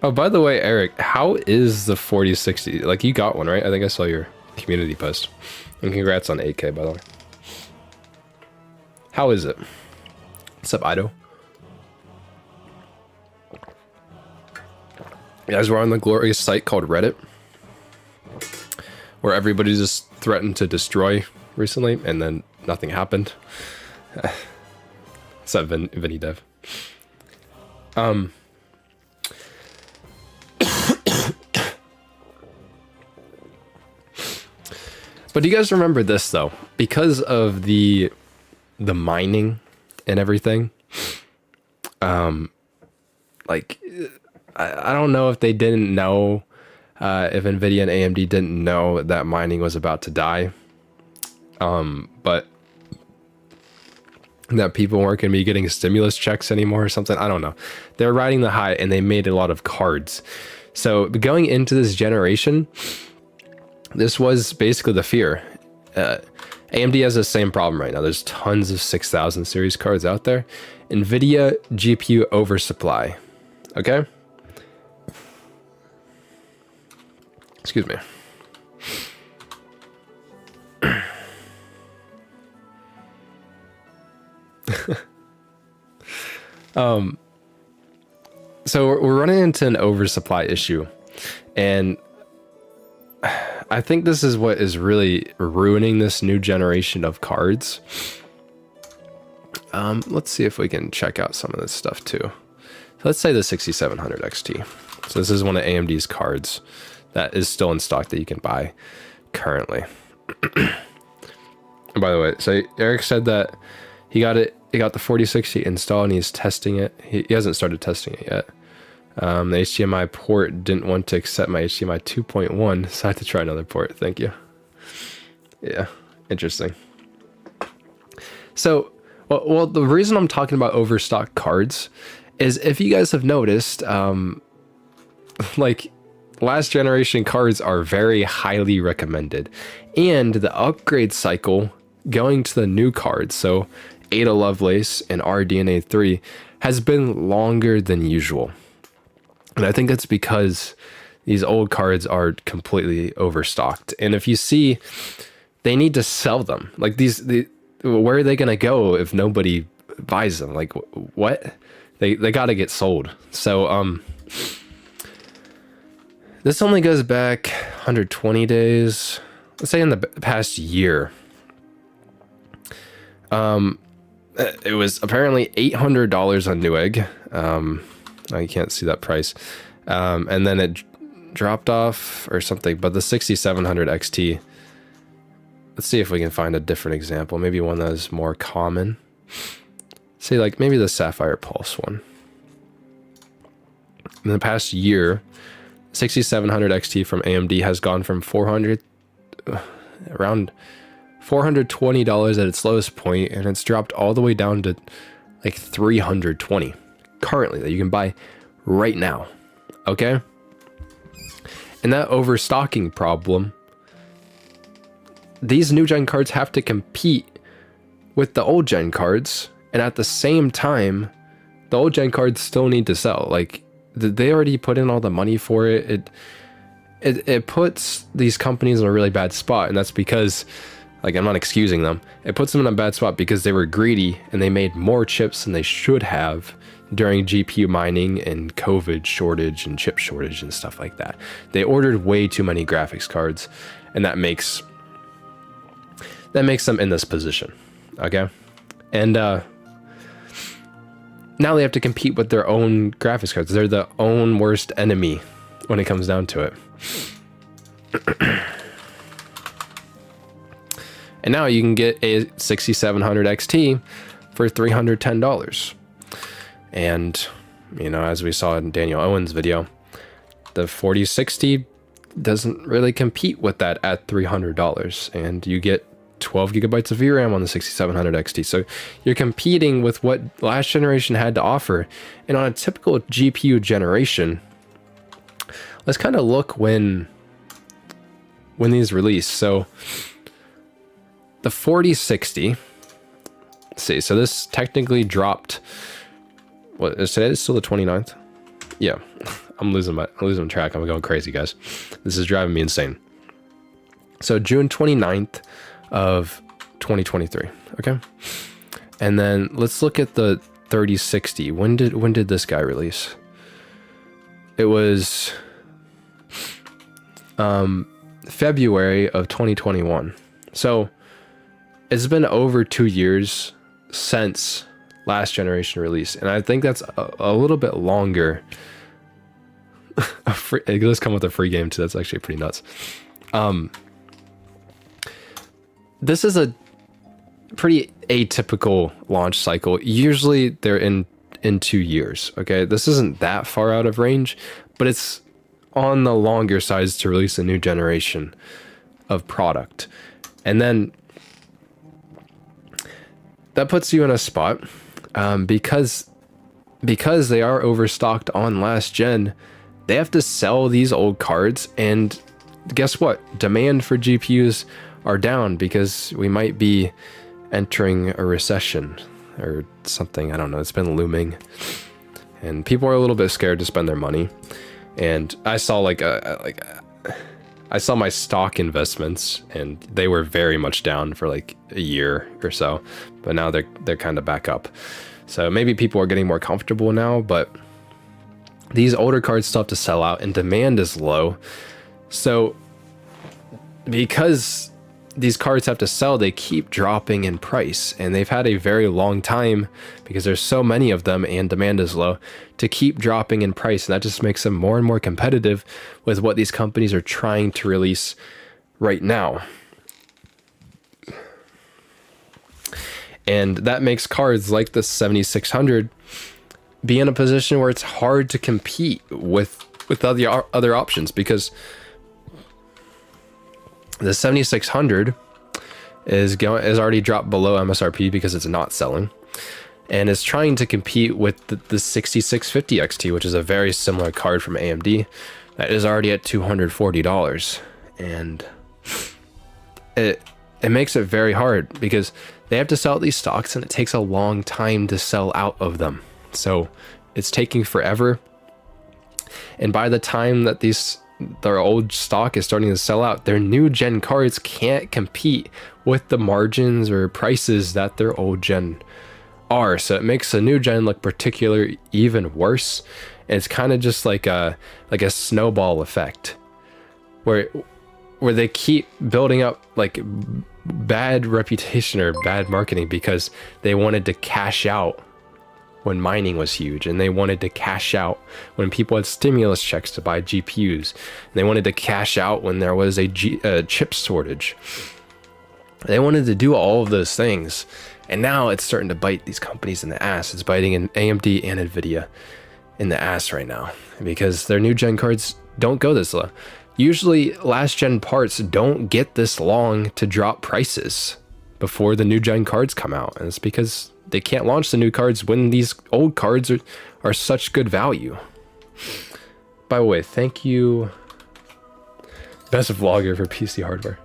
Oh, by the way, Eric, how is the 4060? Like, you got one, right? I think I saw your community post. And congrats on 8K, by the way. How is it? What's up, Ido? You guys were on the glorious site called Reddit, where everybody just threatened to destroy recently, and then nothing happened. What's up, Vinny Dev? But do you guys remember this though? Because of the mining and everything, like I don't know if they didn't know, if Nvidia and AMD didn't know that mining was about to die, but that people weren't going to be getting stimulus checks anymore or something. I don't know. They're riding the high and they made a lot of cards. So going into this generation, this was basically the fear. AMD has the same problem right now. There's tons of 6000 series cards out there. Nvidia GPU oversupply. Okay? Excuse me. So we're running into an oversupply issue, and I think this is what is really ruining this new generation of cards. Let's see if we can check out some of this stuff too. So let's say the 6700 XT. So this is one of AMD's cards that is still in stock that you can buy currently. By the way, so Eric said that he got the 4060 installed and he's testing it. He hasn't started testing it yet. The HDMI port didn't want to accept my HDMI 2.1, so I had to try another port. Thank you. Yeah, interesting. So, well, the reason I'm talking about overstock cards is if you guys have noticed, like last generation cards are very highly recommended, and the upgrade cycle going to the new cards, so Ada Lovelace and RDNA 3, has been longer than usual. And I think that's because these old cards are completely overstocked. And if you see, they need to sell them. Like where are they going to go if nobody buys them? Like what? They got to get sold. So this only goes back 120 days. Let's say in the past year. It was apparently $800 on Newegg. I can't see that price. And then dropped off or something, but the 6700 XT, let's see if we can find a different example, maybe one that is more common. Say like maybe the Sapphire Pulse one. In the past year, 6700 XT from AMD has gone from around $420 at its lowest point, and it's dropped all the way down to like $320 currently that you can buy right now. Okay? And that overstocking problem, these new gen cards have to compete with the old gen cards, and at the same time, the old gen cards still need to sell. Like, they already put in all the money for it. It puts these companies in a really bad spot, and that's because, like, I'm not excusing them. It puts them in a bad spot because they were greedy and they made more chips than they should have during GPU mining and COVID shortage and chip shortage and stuff like that. They ordered way too many graphics cards, and that makes them in this position. Okay? And now they have to compete with their own graphics cards. They're the own worst enemy when it comes down to it. And now you can get a 6700 XT for $310. And, you know, as we saw in Daniel Owen's video, the 4060 doesn't really compete with that at $300. And you get 12 gigabytes of VRAM on the 6700 XT. So you're competing with what last generation had to offer. And on a typical GPU generation, let's kind of look when these released. So the 4060, let's see, so this technically dropped, what is today? It's still the 29th? Yeah, I'm losing track. I'm going crazy, guys. This is driving me insane. So June 29th of 2023, okay? And then let's look at the 3060. When did this guy release? It was February of 2021. So it's been over 2 years since last generation release, and I think that's a little bit longer. It does come with a free game too. That's actually pretty nuts. This is a pretty atypical launch cycle. Usually they're in 2 years. Okay, this isn't that far out of range, but it's on the longer sides to release a new generation of product. And then that puts you in a spot because they are overstocked on last gen. They have to sell these old cards, and guess what? Demand for GPUs are down because we might be entering a recession or something. I don't know. It's been looming, and people are a little bit scared to spend their money. And I saw I saw my stock investments, and they were very much down for like a year or so, but now they're kind of back up. So maybe people are getting more comfortable now, but these older cards still have to sell out, and demand is low. So because these cards have to sell, they keep dropping in price, and they've had a very long time, because there's so many of them and demand is low, to keep dropping in price, and that just makes them more and more competitive with what these companies are trying to release right now. And that makes cards like the 7600 be in a position where it's hard to compete with other options, because the 7600 is already dropped below MSRP because it's not selling, and is trying to compete with the 6650 XT, which is a very similar card from AMD that is already at $240. And it makes it very hard because they have to sell these stocks, and it takes a long time to sell out of them. So it's taking forever. And by the time that their old stock is starting to sell out, their new gen cards can't compete with the margins or prices that their old gen are. So it makes the new gen look particularly even worse. And it's kind of just like a snowball effect where they keep building up like bad reputation or bad marketing because they wanted to cash out when mining was huge, and they wanted to cash out when people had stimulus checks to buy GPUs, and they wanted to cash out when there was a chip shortage. They wanted to do all of those things, and now it's starting to bite these companies in the ass. It's biting in AMD and Nvidia in the ass right now, because their new gen cards don't go this low. Usually last gen parts don't get this long to drop prices before the new gen cards come out, and it's because they can't launch the new cards when these old cards are such good value. By the way, thank you, best vlogger for PC hardware.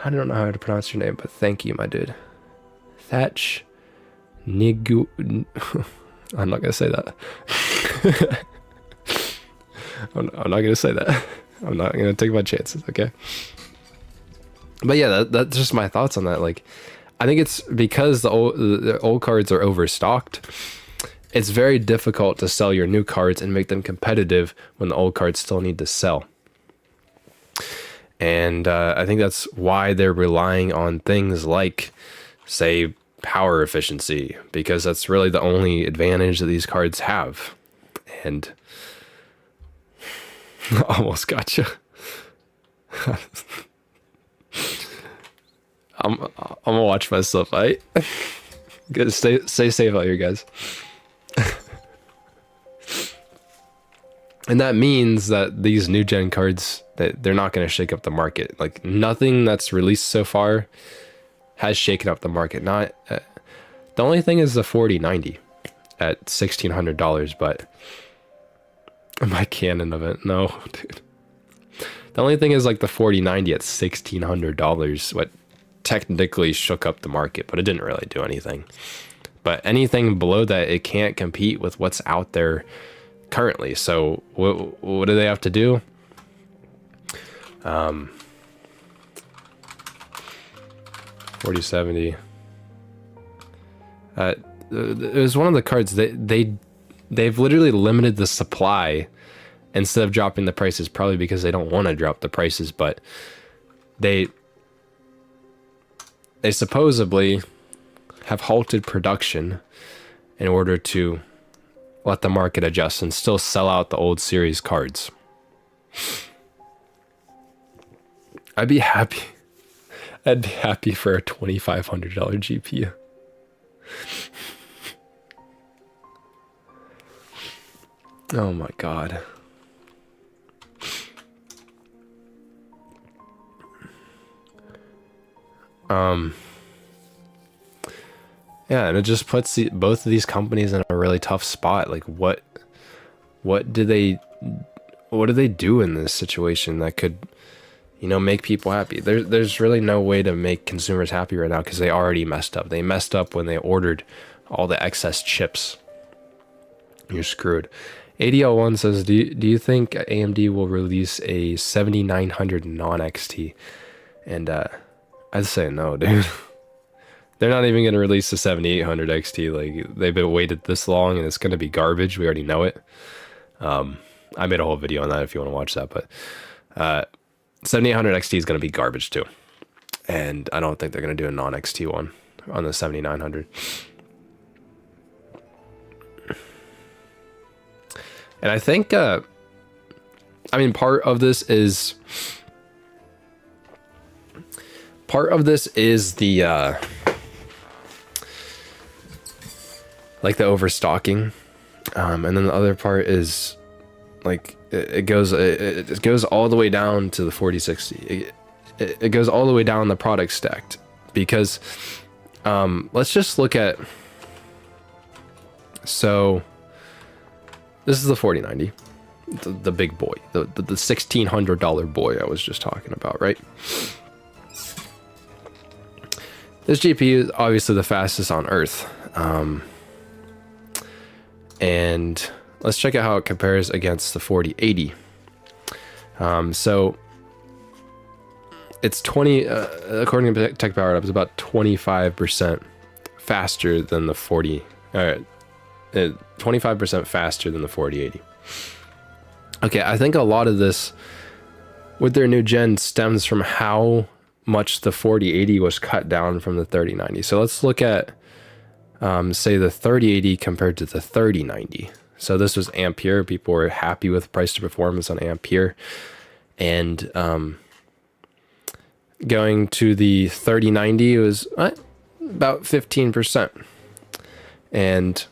I don't know how to pronounce your name, but thank you, my dude. Thatch Nigu. I'm not gonna say that. I'm not gonna say that. I'm not gonna take my chances, okay? But yeah, that's just my thoughts on that. Like, I think it's because the old cards are overstocked. It's very difficult to sell your new cards and make them competitive when the old cards still need to sell. And I think that's why they're relying on things like, say, power efficiency, because that's really the only advantage that these cards have. And almost gotcha. I'm gonna watch myself, right? Good, stay safe out here, guys. And that means that these new gen cards, that they're not going to shake up the market. Like, nothing that's released so far has shaken up the market. Not the only thing is the 4090 at $1,600, but my Canon event, no, dude. The only thing is like the 4090 at $1,600, what technically shook up the market, but it didn't really do anything. But anything below that, it can't compete with what's out there currently. So what do they have to do? 4070. It was one of the cards that they've literally limited the supply instead of dropping the prices, probably because they don't want to drop the prices, but they supposedly have halted production in order to let the market adjust and still sell out the old series cards. I'd be happy for a $2,500 GPU. Oh my god. Yeah, and it just puts both of these companies in a really tough spot. Like, what do they do in this situation that could, make people happy? There's really no way to make consumers happy right now, because they already messed up. They messed up when they ordered all the excess chips. You're screwed. ADL1 says, do you think AMD will release a 7900 non-XT? And I'd say no, dude. They're not even going to release the 7800 XT. Like, they've been waited this long, and it's going to be garbage. We already know it. I made a whole video on that if you want to watch that, but 7800 XT is going to be garbage too. And I don't think they're going to do a non-XT one on the 7900. And I think, part of this is the, like, the overstocking. And then the other part is, like, it goes all the way down to the 4060. It goes all the way down the product stacked, because let's just look at, so this is the 4090, the big boy, the $1,600 boy I was just talking about, right? This GPU is obviously the fastest on Earth. And let's check out how it compares against the 4080. So it's according to Tech Power Up, it's about 25% faster than the 25% faster than the 4080. Okay, I think a lot of this with their new gen stems from how much the 4080 was cut down from the 3090. So let's look at say the 3080 compared to the 3090. So this was Ampere. People were happy with price to performance on Ampere. And going to the 3090 was about 15%. And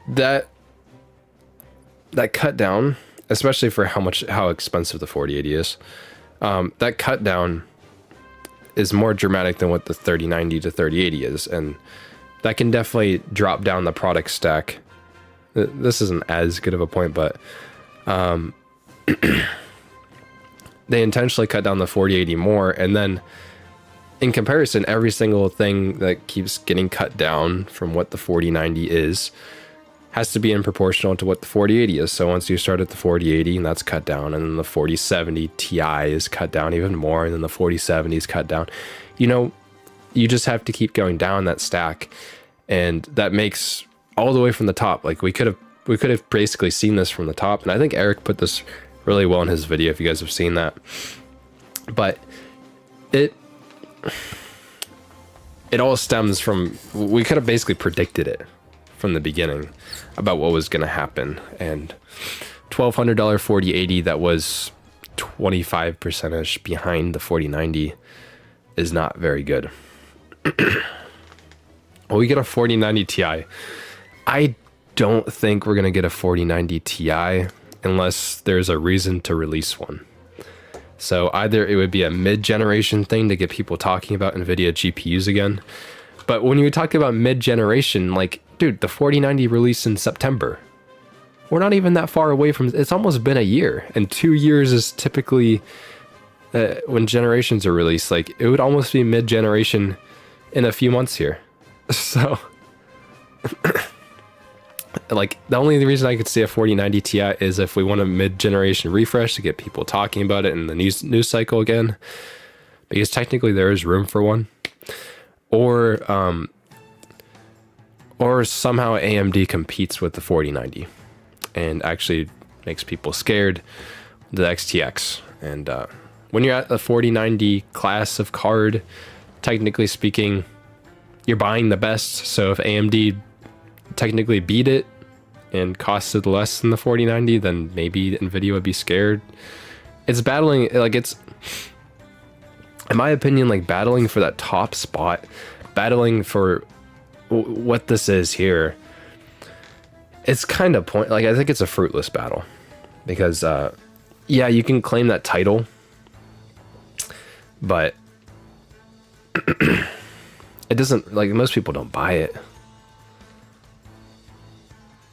that cut down, especially for how expensive the 4080 is, that cut down is more dramatic than what the 3090 to 3080 is, and that can definitely drop down the product stack. This isn't as good of a point, but they intentionally cut down the 4080 more, and then in comparison, every single thing that keeps getting cut down from what the 4090 is has to be in proportional to what the 4080 is. So once you start at the 4080 and that's cut down, and then the 4070 Ti is cut down even more, and then the 4070 is cut down, you know, you just have to keep going down that stack. And that makes all the way from the top, like we could have basically seen this from the top. And I think Eric put this really well in his video, if you guys have seen that. But it all stems from, we could have basically predicted it from the beginning about what was going to happen. And $1,200 4080 that was 25% behind the 4090 is not very good. Well, we get a 4090 Ti. I don't think we're going to get a 4090 Ti unless there's a reason to release one. So either it would be a mid-generation thing to get people talking about Nvidia GPUs again. But when you talk about mid-generation, like, dude, the 4090 released in September. We're not even that far away from, it's almost been a year. And 2 years is typically when generations are released. Like, it would almost be mid-generation in a few months here. So, like, the only reason I could see a 4090 Ti is if we want a mid-generation refresh to get people talking about it in the news cycle again, because technically there is room for one, or somehow AMD competes with the 4090 and actually makes people scared, the XTX. And when you're at the 4090 class of card, technically speaking, you're buying the best. So if AMD technically beat it and costed less than the 4090, then maybe Nvidia would be scared. It's battling, like, it's, in my opinion, like battling for that top spot, battling for what this is here. It's kind of like, I think it's a fruitless battle because, yeah, you can claim that title, but it doesn't, like, most people don't buy it.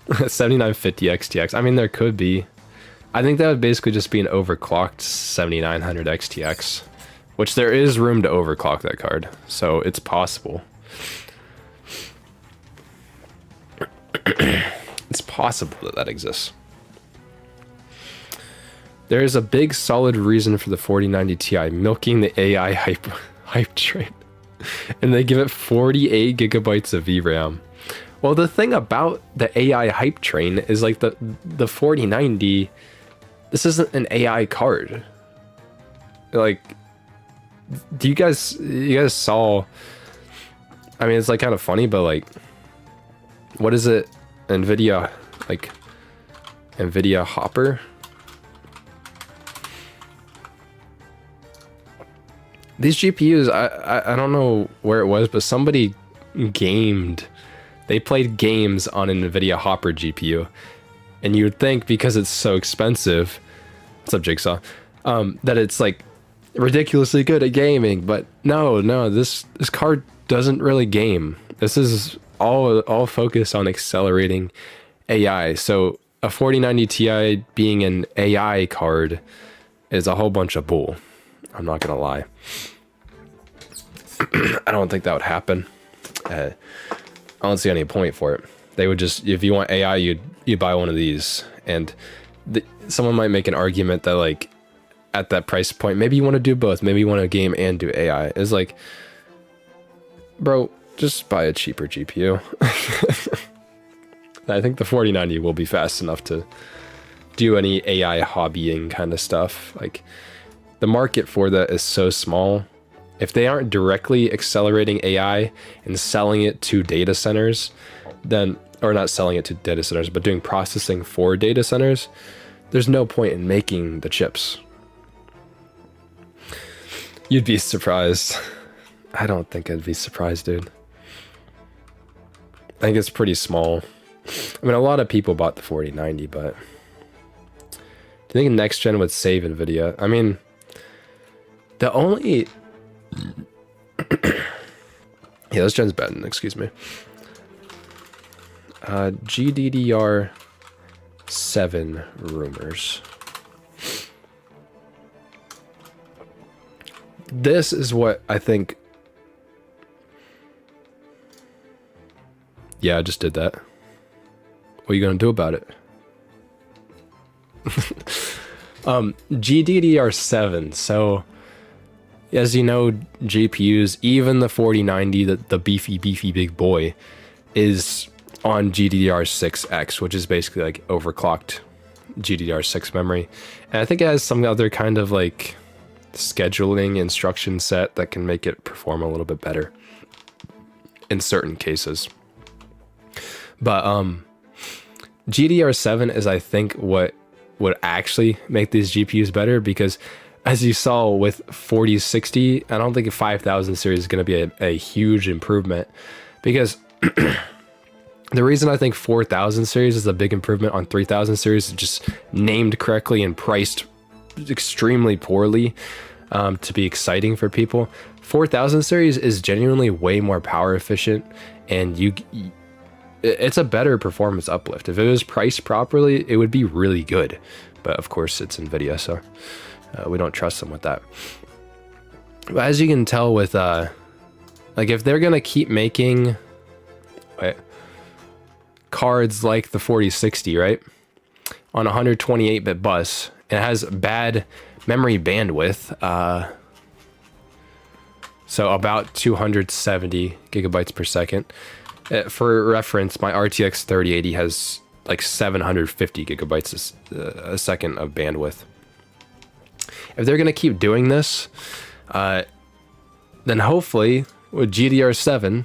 7950 XTX. I mean, there could be. I think that would basically just be an overclocked 7900 XTX, which there is room to overclock that card, so it's possible. It's possible that that exists. There is a big solid reason for the 4090 Ti milking the AI hype train. And they give it 48 gigabytes of VRAM. Well, the thing about the AI hype train is, like, the 4090, this isn't an AI card. Like, you guys saw, I mean, it's like kind of funny, but like, what is it? Nvidia, like, Nvidia Hopper? These GPUs, I don't know where it was, but somebody gamed. They played games on an Nvidia Hopper GPU. And you would think because it's so expensive, what's up, Jigsaw, that it's like ridiculously good at gaming. But no, this card doesn't really game. This is all focused on accelerating AI. So a 4090 Ti being an AI card is a whole bunch of bull. I'm not gonna lie. I don't think that would happen. I don't see any point for it. They would just, if you want AI, you'd buy one of these. And someone might make an argument that, like, at that price point, maybe you want to do both. Maybe you want to game and do AI. It's like, bro, just buy a cheaper GPU. I think the 4090 will be fast enough to do any AI hobbying kind of stuff. Like, the market for that is so small, if they aren't directly accelerating AI and selling it to data centers, then, or not selling it to data centers, but doing processing for data centers, there's no point in making the chips. You'd be surprised. I don't think I'd be surprised, dude. I think it's pretty small. I mean, a lot of people bought the 4090, but do you think next gen would save Nvidia? I mean, the only yeah, this gen's bad. Excuse me. GDDR7 rumors. This is what I think. Yeah, I just did that. What are you gonna do about it? GDDR7. So, as you know, GPUs, even the 4090, the beefy big boy, is on GDDR6X, which is basically like overclocked GDDR6 memory. And I think it has some other kind of like scheduling instruction set that can make it perform a little bit better in certain cases. But GDDR7 is, I think, what would actually make these GPUs better, because as you saw with 4060, I don't think a 5000 series is going to be a huge improvement, because the reason I think 4000 series is a big improvement on 3000 series is just named correctly and priced extremely poorly to be exciting for people. 4000 series is genuinely way more power efficient, and it's a better performance uplift. If it was priced properly, it would be really good. But of course, it's Nvidia, so we don't trust them with that. But as you can tell with, like, if they're gonna keep making cards like the 4060, right, on 128-bit bus, and it has bad memory bandwidth, so about 270 gigabytes per second. For reference, my RTX 3080 has like 750 gigabytes a second of bandwidth. If they're going to keep doing this, then hopefully with GDDR7,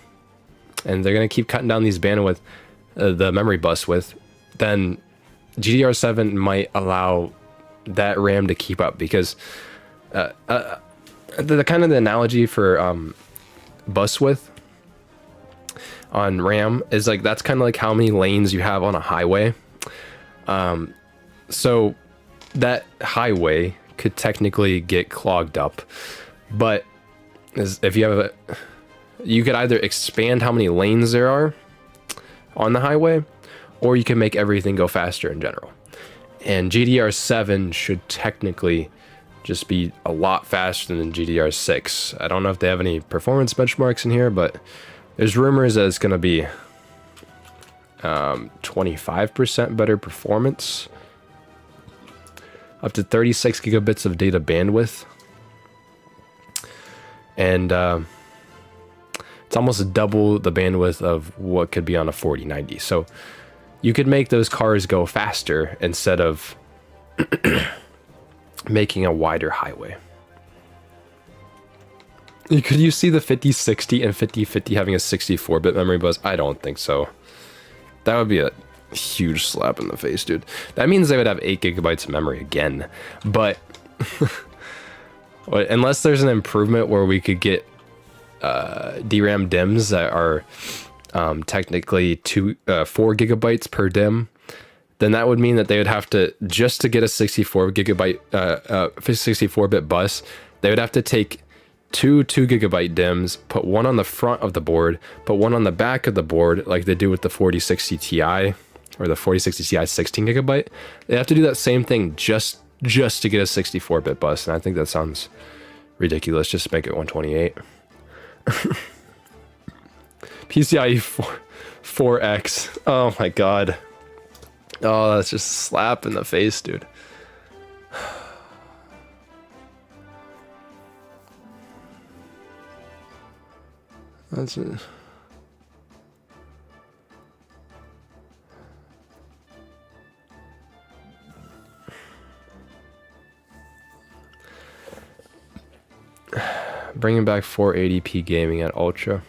and they're going to keep cutting down these bandwidth, the memory bus width, then GDDR7 might allow that RAM to keep up, because the kind of the analogy for bus width on RAM is like, that's kind of like how many lanes you have on a highway. So that highway could technically get clogged up, but if you have you could either expand how many lanes there are on the highway, or you can make everything go faster in general. And GDDR7 should technically just be a lot faster than GDDR6. I don't know if they have any performance benchmarks in here, but there's rumors that it's going to be 25% better performance, up to 36 gigabits of data bandwidth, and it's almost double the bandwidth of what could be on a 4090. So you could make those cars go faster instead of making a wider highway. Could you see the 5060 and 5050 having a 64-bit memory bus? I don't think so. That would be a huge slap in the face, dude. That means they would have 8 gigabytes of memory again. But unless there's an improvement where we could get DRAM DIMMs that are technically 4 gigabytes per DIMM, then that would mean that they would have to, just to get a 64-bit bus, they would have to take two 2 gigabyte DIMMs, put one on the front of the board, put one on the back of the board, like they do with the 4060 Ti or the 4060 Ti 16 gigabyte. They have to do that same thing just to get a 64-bit bus, and I think that sounds ridiculous. Just make it 128. PCIe 4X. Oh my god. Oh, that's just a slap in the face, dude. That's it. bringing back 480p gaming at Ultra.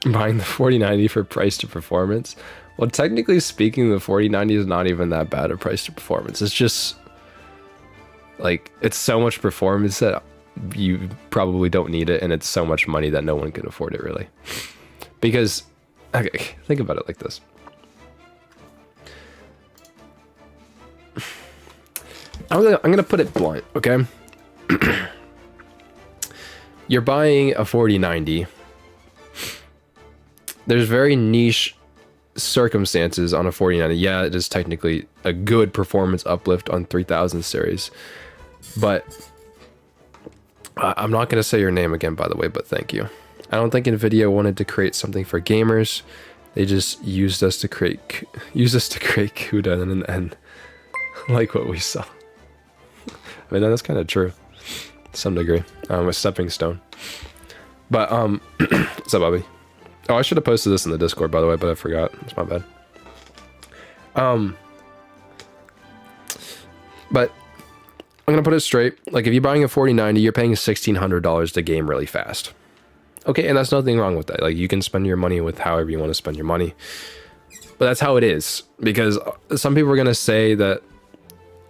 Buying the 4090 for price to performance. Well, technically speaking, the 4090 is not even that bad a price to performance. It's just like, it's so much performance that you probably don't need it, and it's so much money that no one can afford it, really. Because, okay, think about it like this. I'm gonna put it blunt, okay? You're buying a 4090. There's very niche circumstances on a 4090. Yeah, it is technically a good performance uplift on 3000 series, but I'm not going to say your name again, by the way, but thank you. I don't think Nvidia wanted to create something for gamers. They just used us to create CUDA and like what we saw. I mean, that's kind of true to some degree. A stepping stone. But what's up, Bobby? Oh, I should have posted this in the Discord, by the way, but I forgot. It's my bad. But I'm gonna put it straight. Like, if you're buying a 4090, you're paying $1,600 to game really fast. Okay, and that's nothing wrong with that. Like, you can spend your money with however you want to spend your money. But that's how it is. Because some people are gonna say that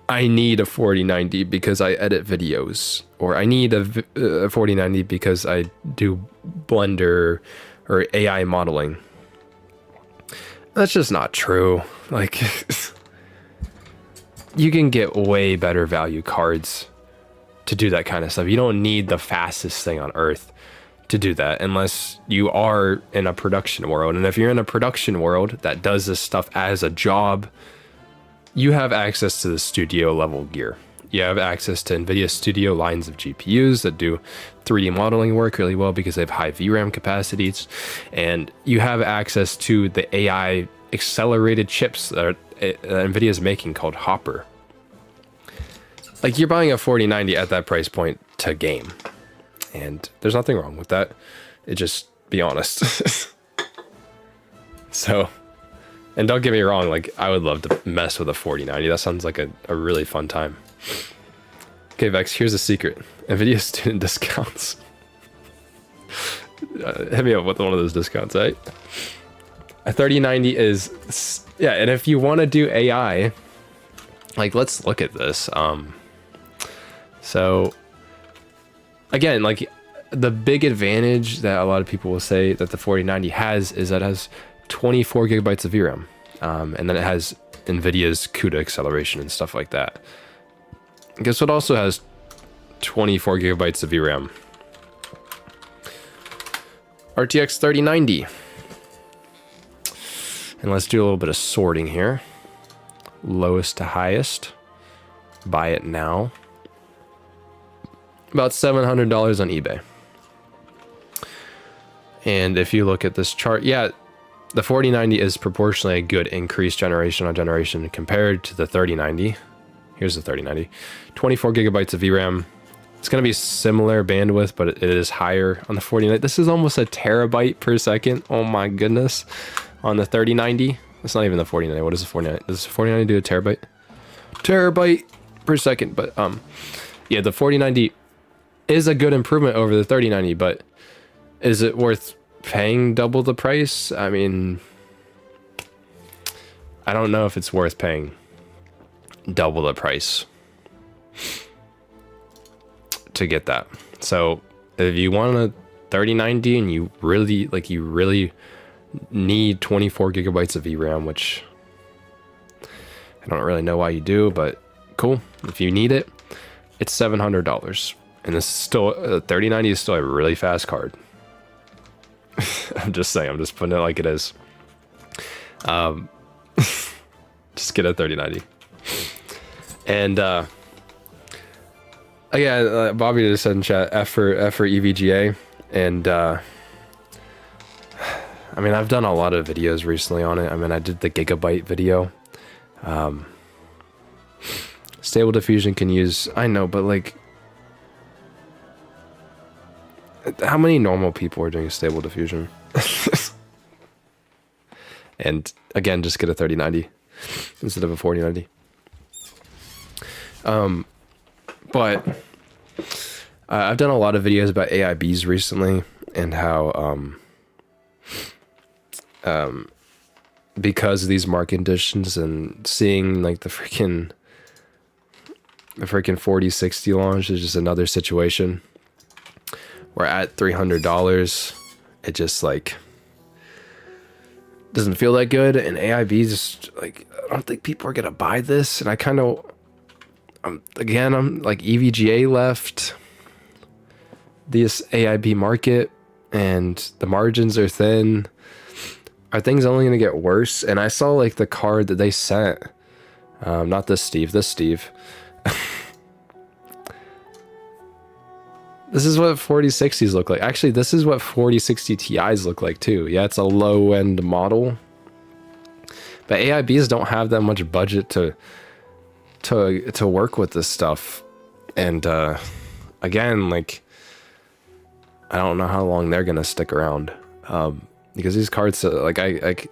I need a 4090 because I edit videos, or I need a 4090 because I do Blender or AI modeling. That's just not true. Like, you can get way better value cards to do that kind of stuff. You don't need the fastest thing on earth to do that unless you are in a production world. And if you're in a production world that does this stuff as a job, you have access to the studio level gear. You have access to Nvidia Studio lines of GPUs that do 3D modeling work really well because they have high VRAM capacities. And you have access to the AI accelerated chips that Nvidia is making called Hopper. Like, you're buying a 4090 at that price point to game. And there's nothing wrong with that. It just, be honest. So, and don't get me wrong, like, I would love to mess with a 4090. That sounds like a really fun time. Okay, Vex, here's a secret. Nvidia student discounts. Hit me up with one of those discounts, right? A 3090 is, yeah, and if you want to do AI, like, let's look at this. So, again, like, the big advantage that a lot of people will say that the 4090 has is that it has 24 gigabytes of VRAM. And then it has Nvidia's CUDA acceleration and stuff like that. Guess what also has 24 gigabytes of VRAM? RTX 3090. And let's do a little bit of sorting here. Lowest to highest. Buy it now. About $700 on eBay. And if you look at this chart, yeah, the 4090 is proportionally a good increase generation on generation compared to the 3090. Here's the 3090. 24 gigabytes of VRAM. It's going to be similar bandwidth, but it is higher on the 4090. This is almost a terabyte per second. Oh my goodness. On the 3090. It's not even the 4090. What is the 4090? Does the 4090 do a terabyte? Terabyte per second. But yeah, the 4090 is a good improvement over the 3090, but is it worth paying double the price? I mean, I don't know if it's worth paying double the price to get that. So if you want a 3090 and you really need 24 gigabytes of VRAM, which I don't really know why you do, but cool. If you need it, it's $700. And this is still, 3090 is still a really fast card. I'm just saying, I'm just putting it like it is. Just get a 3090. And again, Bobby just said in chat, F for EVGA. And I mean, I've done a lot of videos recently on it. I mean, I did the Gigabyte video. Stable Diffusion can use, I know, but like, how many normal people are doing Stable Diffusion? And again, just get a 3090 instead of a 4090. But I've done a lot of videos about AIBs recently and how because of these market conditions and seeing like the freaking 4060 launch is just another situation where at $300 it just like doesn't feel that good, and AIBs just like, I don't think people are gonna buy this. And I kind of again, I'm like, EVGA left this AIB market and the margins are thin. Are things only gonna get worse? And I saw like the card that they sent, not this Steve, this is what 4060s look like. Actually, this is what 4060 Ti's look like too. Yeah, it's a low-end model. But AIBs don't have that much budget to work with this stuff. And again, like, I don't know how long they're gonna stick around. Because these cards, like,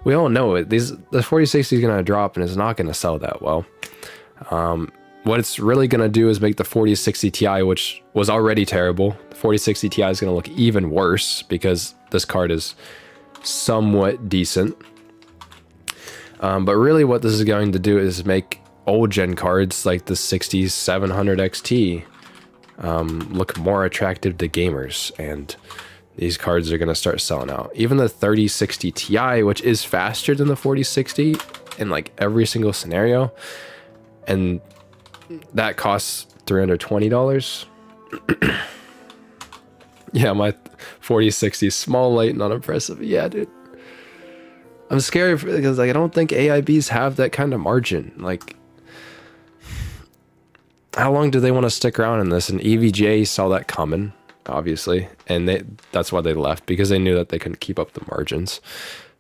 we all know it. The 4060 is gonna drop and it's not gonna sell that well. What it's really going to do is make the 4060 Ti, which was already terrible, the 4060 Ti is going to look even worse because this card is somewhat decent. But really what this is going to do is make old gen cards like the 6700 XT look more attractive to gamers, and these cards are going to start selling out. Even the 3060 Ti, which is faster than the 4060 in like every single scenario, and that costs $320. Yeah, my 4060 small, light, not impressive. Yeah, dude. I'm scared because like I don't think AIBs have that kind of margin. Like, how long do they want to stick around in this? And EVGA saw that coming, obviously, and that's why they left, because they knew that they couldn't keep up the margins.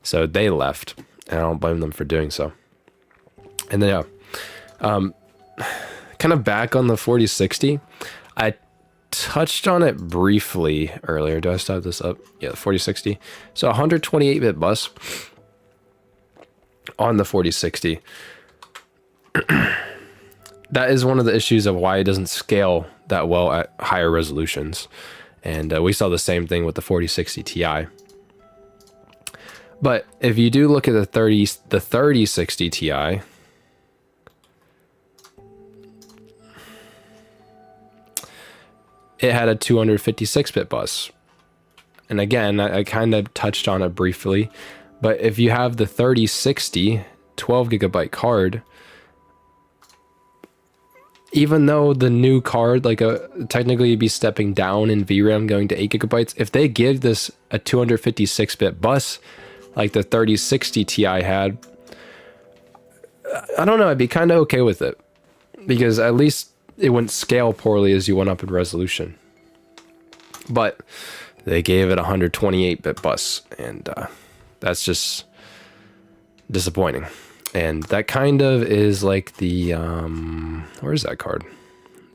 So they left, and I don't blame them for doing so. And then yeah, kind of back on the 4060, I touched on it briefly earlier. Do I still have this up? Yeah, the 4060. So 128-bit bus on the 4060. That is one of the issues of why it doesn't scale that well at higher resolutions. And we saw the same thing with the 4060 Ti. But if you do look at the 3060 Ti, it had a 256-bit bus. And again, I kind of touched on it briefly, but if you have the 3060 12GB card, even though the new card, like technically you'd be stepping down in VRAM going to 8GB, if they give this a 256-bit bus like the 3060 Ti had, I don't know, I'd be kind of okay with it, because at least it wouldn't scale poorly as you went up in resolution. But they gave it a 128-bit bus, and that's just disappointing. And that kind of is like the where is that card?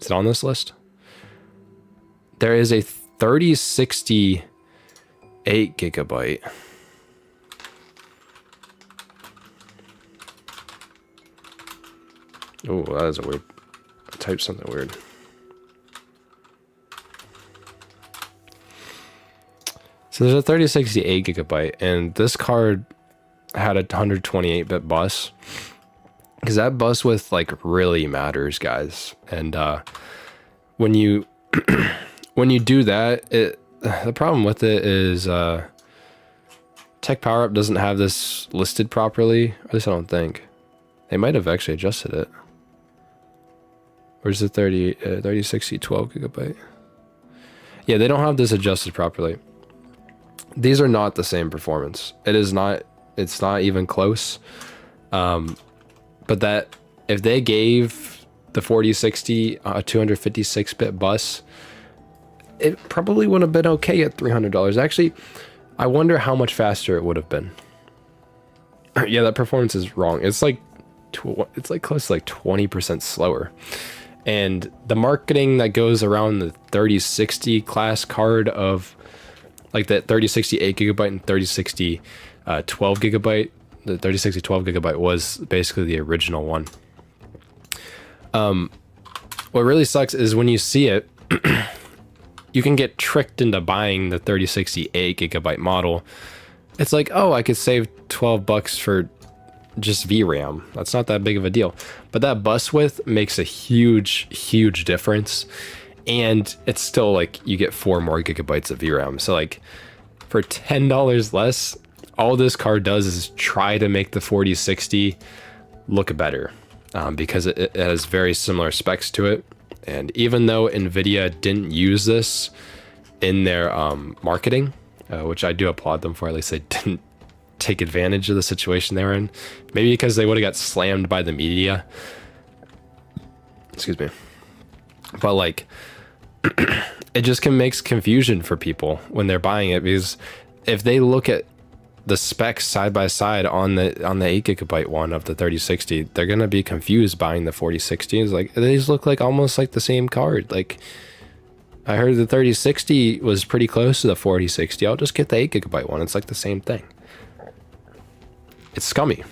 Is it on this list? There is a 3060 8GB. Oh, that is a weird. I typed something weird. So there's a 3060 8GB, and this card had a 128-bit bus, because that bus width like really matters, guys. And when you when you do that, the problem with it is Tech PowerUp doesn't have this listed properly. At least I don't think. They might have actually adjusted it. Where's the 3060 12GB? Yeah, they don't have this adjusted properly. These are not the same performance. It is not. It's not even close. But that if they gave the 4060 a 256-bit bus, it probably would have been okay at $300. Actually, I wonder how much faster it would have been. Yeah, that performance is wrong. It's like close to like 20% slower. And the marketing that goes around the 3060 class card of like that 3060 8GB and 3060 12GB, the 3060 12GB was basically the original one. what really sucks is when you see it, you can get tricked into buying the 3060 8GB model. It's like, oh, I could save $12 for just VRAM. That's not that big of a deal. But that bus width makes a huge difference. And it's still like you get 4 more gigabytes of VRAM. So like for $10 less, all this card does is try to make the 4060 look better, because it has very similar specs to it. And even though Nvidia didn't use this in their marketing, which I do applaud them for, at least they didn't take advantage of the situation they were in. Maybe because they would have got slammed by the media. Excuse me. But like, it just makes confusion for people when they're buying it, because if they look at the specs side by side on the 8GB one of the 3060, they're gonna be confused buying the 4060. It's like, these look like almost like the same card. Like, I heard the 3060 was pretty close to the 4060. I'll just get the 8GB one. It's like the same thing. It's scummy.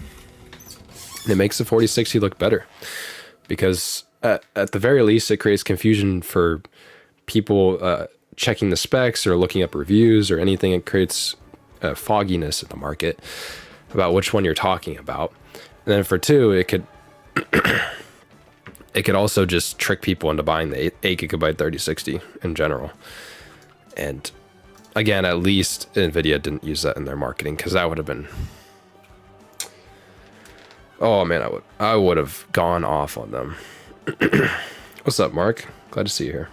And it makes the 4060 look better, because at the very least it creates confusion for people checking the specs or looking up reviews or anything. It creates fogginess at the market about which one you're talking about. And then for two, it could it could also just trick people into buying the 8GB 3060 in general. And again, at least Nvidia didn't use that in their marketing, because that would have been, oh man, I would have gone off on them. What's up, Mark? Glad to see you here.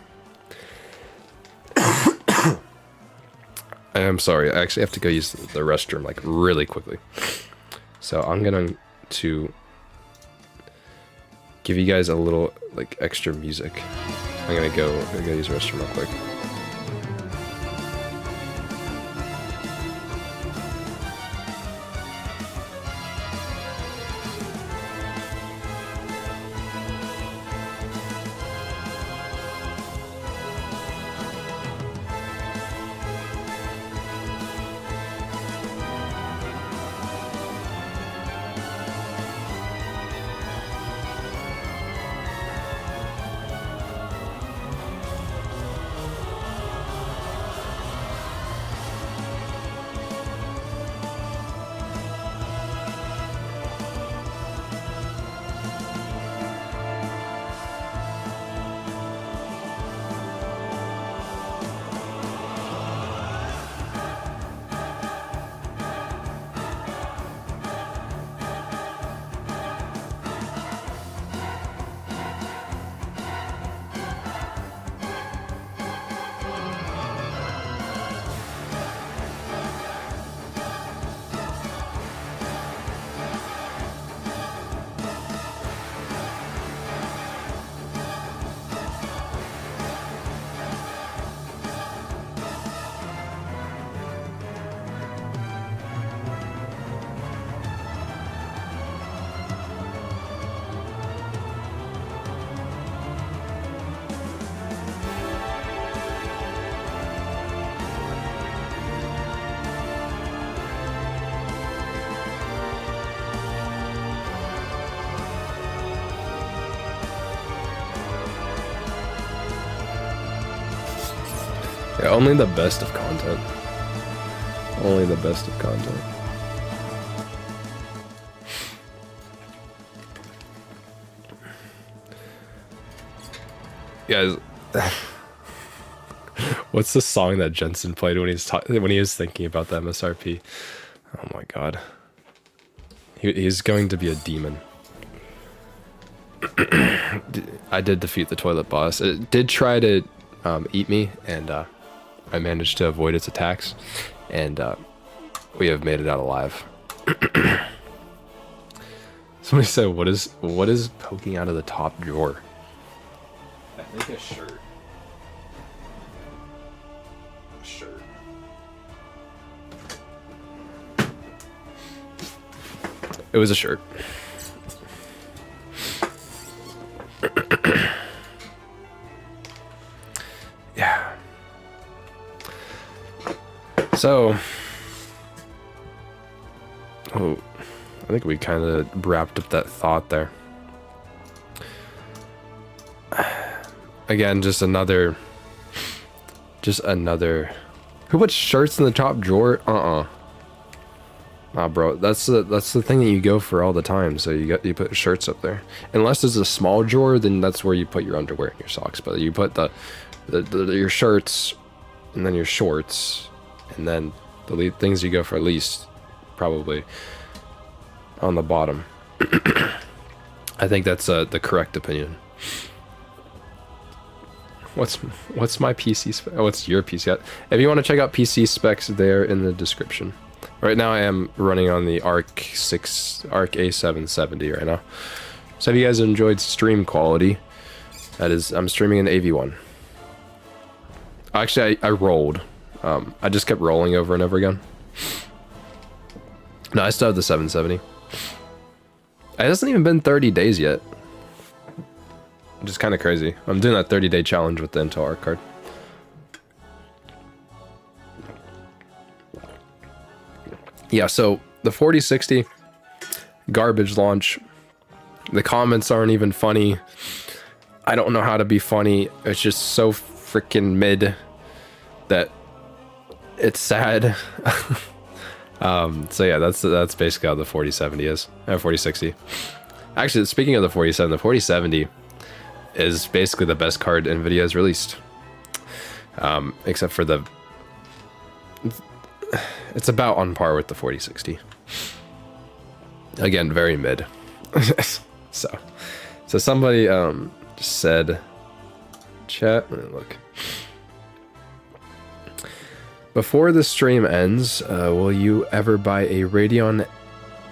I'm sorry, I actually have to go use the restroom like really quickly. So I'm going to give you guys a little like extra music. I'm gonna go use the restroom real quick. Yeah, only the best of content. Only the best of content. Guys, what's the song that Jensen played when he was thinking about the MSRP? Oh my god. He's going to be a demon. I did defeat the toilet boss. It did try to eat me, and I managed to avoid its attacks, and we have made it out alive. Somebody said, what is poking out of the top drawer? I think a shirt. A shirt. It was a shirt. Yeah. So, I think we kind of wrapped up that thought there. again, just another. Who puts shirts in the top drawer? Bro, that's the thing that you go for all the time. So you put shirts up there. Unless it's a small drawer, then that's where you put your underwear and your socks. But you put your shirts, and then your shorts, and then the things you go for least, probably on the bottom. I think that's the correct opinion. What's my PC spec? Oh, what's your PC? If you want to check out PC specs, they're in the description. Right now I am running on the Arc A770 right now. So if you guys enjoyed stream quality, I'm streaming in AV1. Actually, I rolled. I just kept rolling over and over again. No, I still have the 770. It hasn't even been 30 days yet. Which is kind of crazy. I'm doing that 30-day challenge with the Intel Arc card. Yeah, so the 4060 garbage launch. The comments aren't even funny. I don't know how to be funny. It's just so freaking mid that it's sad. So yeah, that's basically how the 4070 is. 4060. Actually, speaking of the 4070, the 4070 is basically the best card Nvidia has released. Except for it's about on par with the 4060. Again, very mid. so somebody just said, chat, let me look. Before the stream ends, will you ever buy a Radeon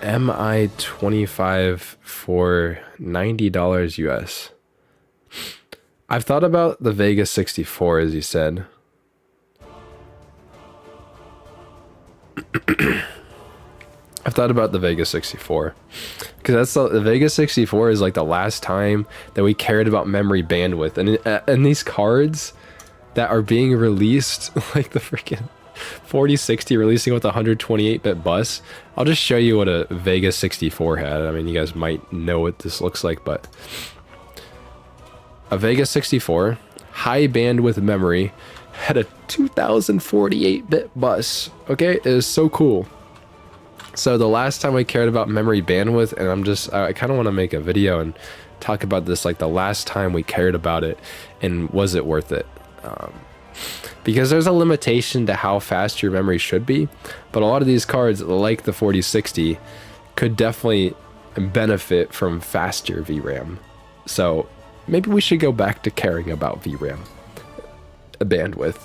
MI25 for $90 US? I've thought about the Vega 64, as you said. I've thought about the Vega 64 because the Vega 64 is like the last time that we cared about memory bandwidth, and these cards that are being released, like the freaking 4060 releasing with a 128-bit bus. I'll just show you what a Vega 64 had. I mean, you guys might know what this looks like, but a Vega 64 high bandwidth memory had a 2048-bit bus. Okay, it is so cool. So the last time I cared about memory bandwidth, and I kind of want to make a video and talk about this, like the last time we cared about it, and was it worth it? Because there's a limitation to how fast your memory should be, but a lot of these cards, like the 4060, could definitely benefit from faster VRAM. So maybe we should go back to caring about VRAM bandwidth.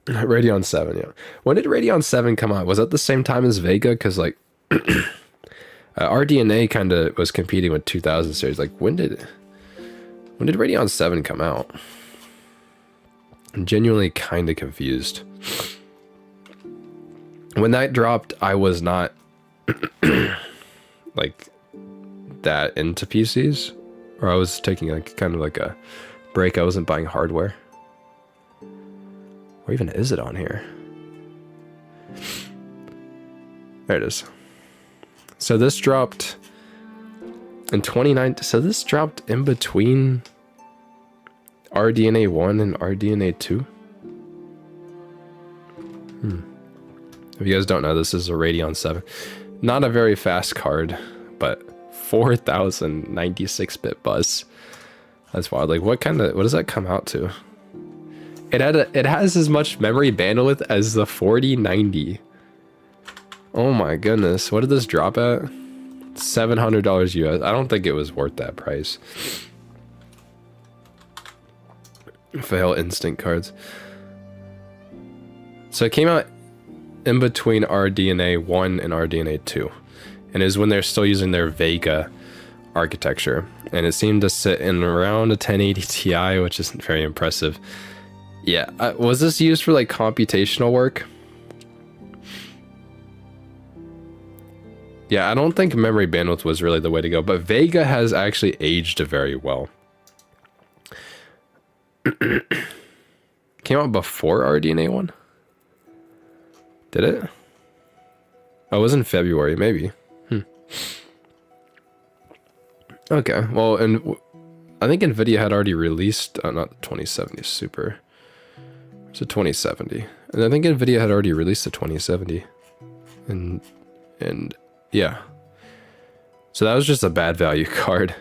Radeon 7, yeah. When did Radeon 7 come out? Was that the same time as Vega? Because like RDNA kind of was competing with 2000 series. Like when did Radeon 7 come out? I'm genuinely kind of confused. When that dropped, I was not like that into PCs, or I was taking like kind of like a break. I wasn't buying hardware. Or even is it on here? There it is. So this dropped in 2019. So this dropped in between RDNA 1 and RDNA 2. If you guys don't know, this is a Radeon 7. Not a very fast card, but 4096-bit bus. That's wild. Like what does that come out to? It has as much memory bandwidth as the 4090. Oh my goodness. What did this drop at? $700 US. I don't think it was worth that price. Fail instant cards. So it came out in between RDNA 1 and RDNA 2. And is when they're still using their Vega architecture. And it seemed to sit in around a 1080 Ti, which isn't very impressive. Yeah, was this used for like computational work? Yeah, I don't think memory bandwidth was really the way to go, but Vega has actually aged very well. Came out before RDNA 1? Did it? Oh, it was in February, maybe. Okay, well, and I think Nvidia had already released, not the 2070 Super. It's a 2070, and I think Nvidia had already released the 2070, and yeah. So that was just a bad value card.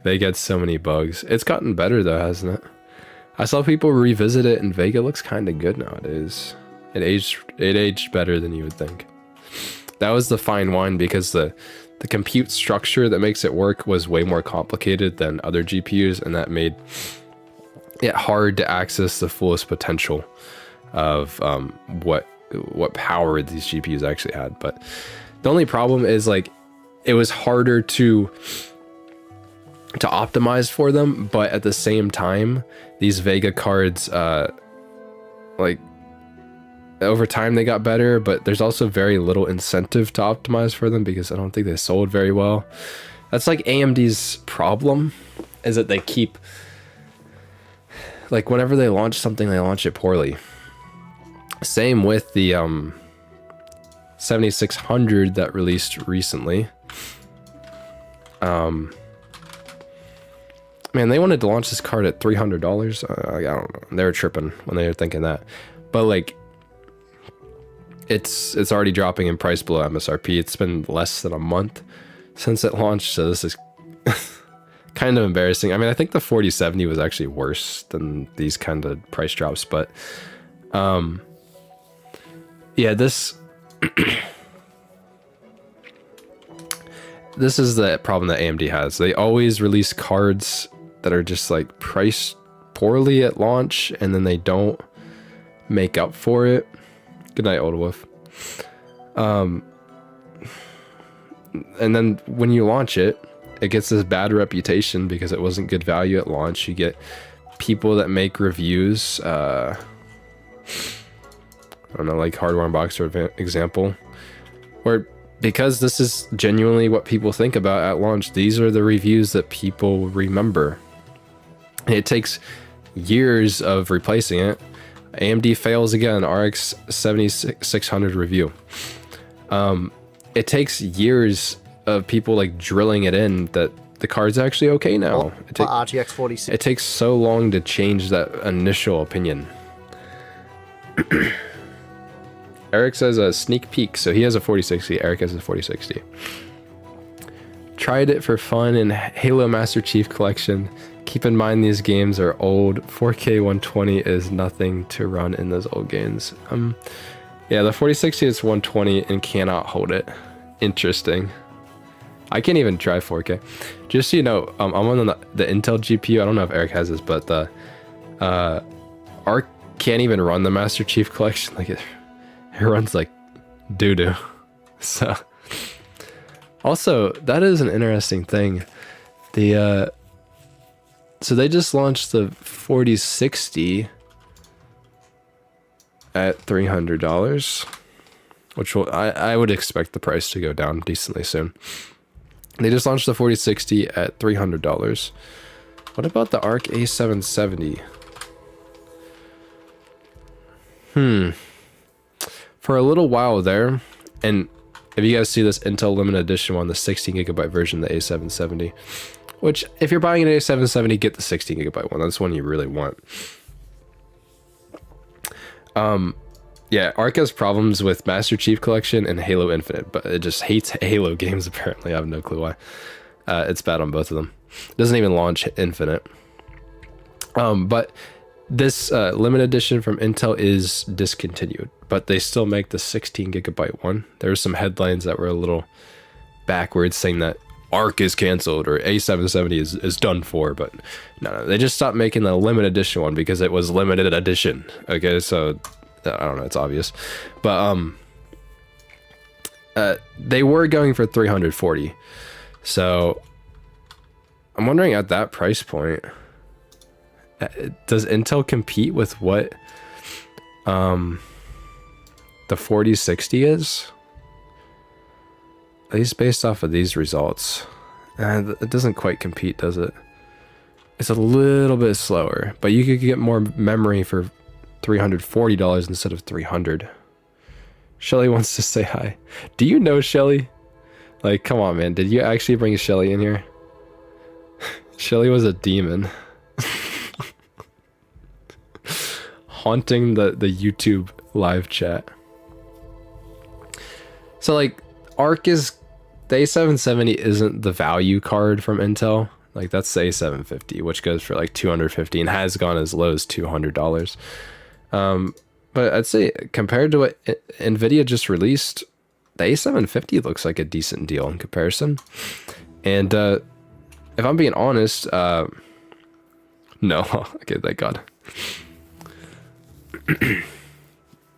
They get so many bugs. It's gotten better though, hasn't it? I saw people revisit it, and Vega looks kind of good nowadays. It aged better than you would think. That was the fine wine, because the compute structure that makes it work was way more complicated than other GPUs, and that made it hard to access the fullest potential of what power these GPUs actually had. But the only problem is, like, it was harder to optimize for them, but at the same time, these Vega cards, like, over time they got better, but there's also very little incentive to optimize for them because I don't think they sold very well. That's like AMD's problem, is that they keep, like, whenever they launch something, they launch it poorly. Same with the 7600 that released recently. Man, they wanted to launch this card at $300. I don't know. They were tripping when they were thinking that. But, like, it's already dropping in price below MSRP. It's been less than a month since it launched, so this is kind of embarrassing. I mean, I think the 4070 was actually worse than these kind of price drops, but yeah, this this is the problem that AMD has. They always release cards that are just, like, priced poorly at launch, and then they don't make up for it. Good night, Old Wolf. And then when you launch it, it gets this bad reputation because it wasn't good value at launch. You get people that make reviews, I don't know, like Hardware Unboxed, for example, where, because this is genuinely what people think about at launch, these are the reviews that people remember. It takes years of replacing it. AMD fails again, RX 7600 review. It takes years of people, like, drilling it in that the card's actually okay now. RTX 4060. It takes so long to change that initial opinion. Eric says a sneak peek, so he has a 4060, Eric has a 4060. Tried it for fun in Halo Master Chief Collection. Keep in mind these games are old. 4K 120 is nothing to run in those old games. Yeah, the 4060 is 120 and cannot hold it. Interesting. I can't even try 4K. Just so you know, I'm on the Intel GPU. I don't know if Eric has this, but the ARC can't even run the Master Chief Collection. Like, it runs like doo-doo. So, also, that is an interesting thing. So they just launched the 4060 at $300, which will, I would expect the price to go down decently soon. They just launched the 4060 at $300. What about the ARC A770? For a little while there, and if you guys see this Intel limited edition one, the 16GB version, the A770, which, if you're buying an A770, get the 16GB one. That's the one you really want. Yeah, ARC has problems with Master Chief Collection and Halo Infinite, but it just hates Halo games, apparently. I have no clue why. It's bad on both of them. It doesn't even launch Infinite. But this limited edition from Intel is discontinued, but they still make the 16GB one. There were some headlines that were a little backwards saying that ARC is canceled or A770 is done for, but no, they just stopped making the limited edition one because it was limited edition. Okay, so I don't know, it's obvious, but they were going for 340. So I'm wondering, at that price point, does Intel compete with what the 4060 is? At least based off of these results. And it doesn't quite compete, does it? It's a little bit slower, but you could get more memory for $340 instead of $300. Shelly wants to say hi. Do you know Shelly? Like, come on, man. Did you actually bring Shelly in here? Shelly was a demon. Haunting the YouTube live chat. So, like, Arc is... The A770 isn't the value card from Intel. Like, that's the A750, which goes for, like, $250 and has gone as low as $200. But I'd say, compared to what Nvidia just released, the A750 looks like a decent deal in comparison. And if I'm being honest, no. Okay, thank God.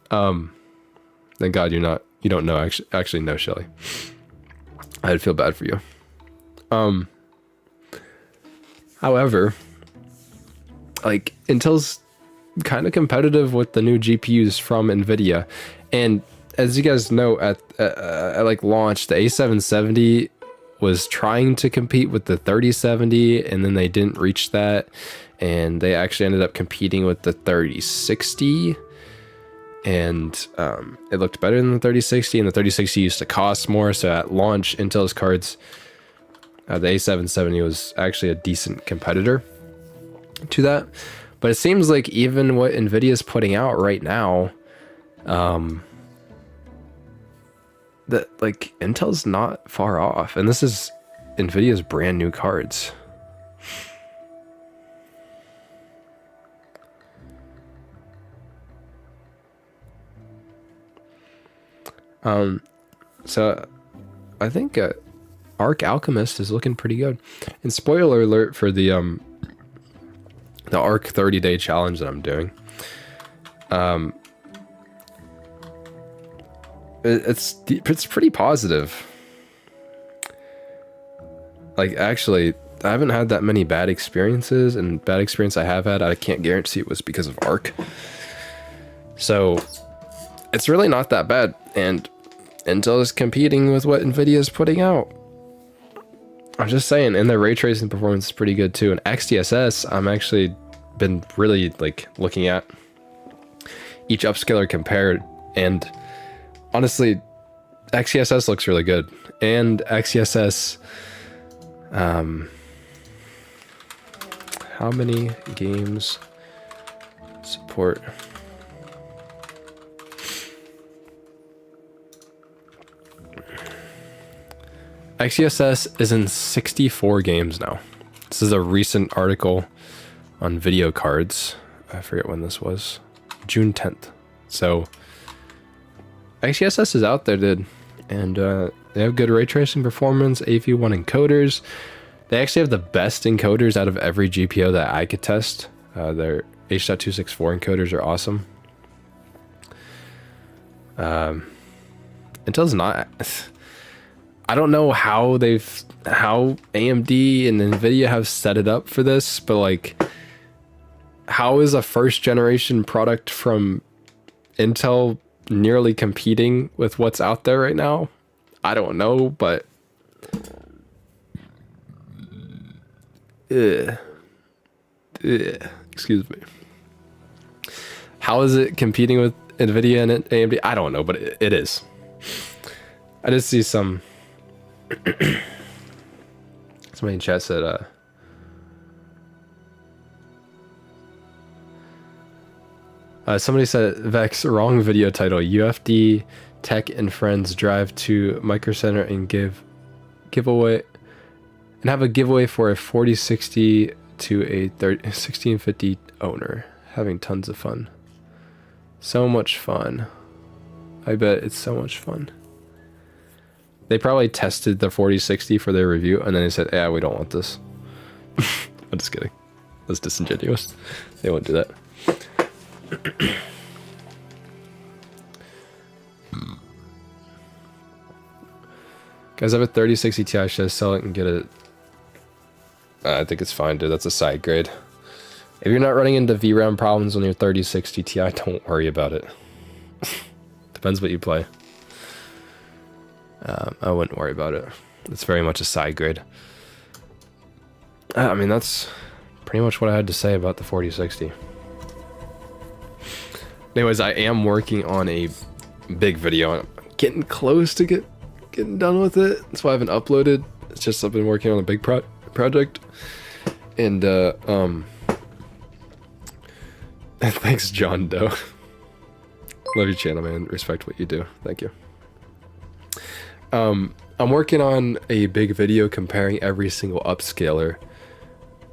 Thank God you don't know actually know Shelly. I'd feel bad for you. However, like, Intel's kind of competitive with the new GPUs from Nvidia, and as you guys know, at like launch, the A770 was trying to compete with the 3070, and then they didn't reach that, and they actually ended up competing with the 3060, and it looked better than the 3060, and the 3060 used to cost more. So at launch, Intel's cards, the A770 was actually a decent competitor to that. But it seems like even what Nvidia's putting out right now, that, like, Intel's not far off, and this is Nvidia's brand new cards. So I think Arc Alchemist is looking pretty good. And spoiler alert for the Arc 30-day challenge that I'm doing. It's pretty positive. Like, actually, I haven't had that many bad experiences, and bad experience I have had, I can't guarantee it was because of Arc. So it's really not that bad, and Intel is competing with what Nvidia is putting out. I'm just saying, and their ray tracing performance is pretty good too. And XDSS, I'm actually been really, like, looking at each upscaler compared, and honestly, XDSS looks really good. And XDSS, how many games support? XDSS is in 64 games now. This is a recent article on video cards. I forget when this was. June 10th. So XDSS is out there, dude. And they have good ray tracing performance, AV1 encoders. They actually have the best encoders out of every GPU that I could test. Their H.264 encoders are awesome. Intel's not... I don't know how AMD and Nvidia have set it up for this, but, like, how is a first generation product from Intel nearly competing with what's out there right now? I don't know, but excuse me. How is it competing with Nvidia and AMD? I don't know, but it is. I did see some somebody in chat said somebody said, Vex, wrong video title. UFD Tech and Friends drive to Micro Center and giveaway and have a giveaway for a 4060 to a 1650 owner. Having tons of fun. So much fun. I bet it's so much fun. They probably tested the 4060 for their review, and then they said, yeah, we don't want this. I'm just kidding. That's disingenuous. They won't do that. Guys, I have a 3060 Ti. Should I sell it and get it? I think it's fine, dude. That's a side grade. If you're not running into VRAM problems on your 3060 Ti, don't worry about it. Depends what you play. I wouldn't worry about it. It's very much a side grade. I mean, that's pretty much what I had to say about the 4060. Anyways, I am working on a big video. I'm getting close to getting getting done with it. That's why I haven't uploaded. It's just I've been working on a big project. And thanks, John Doe. Love your channel, man. Respect what you do. Thank you. I'm working on a big video comparing every single upscaler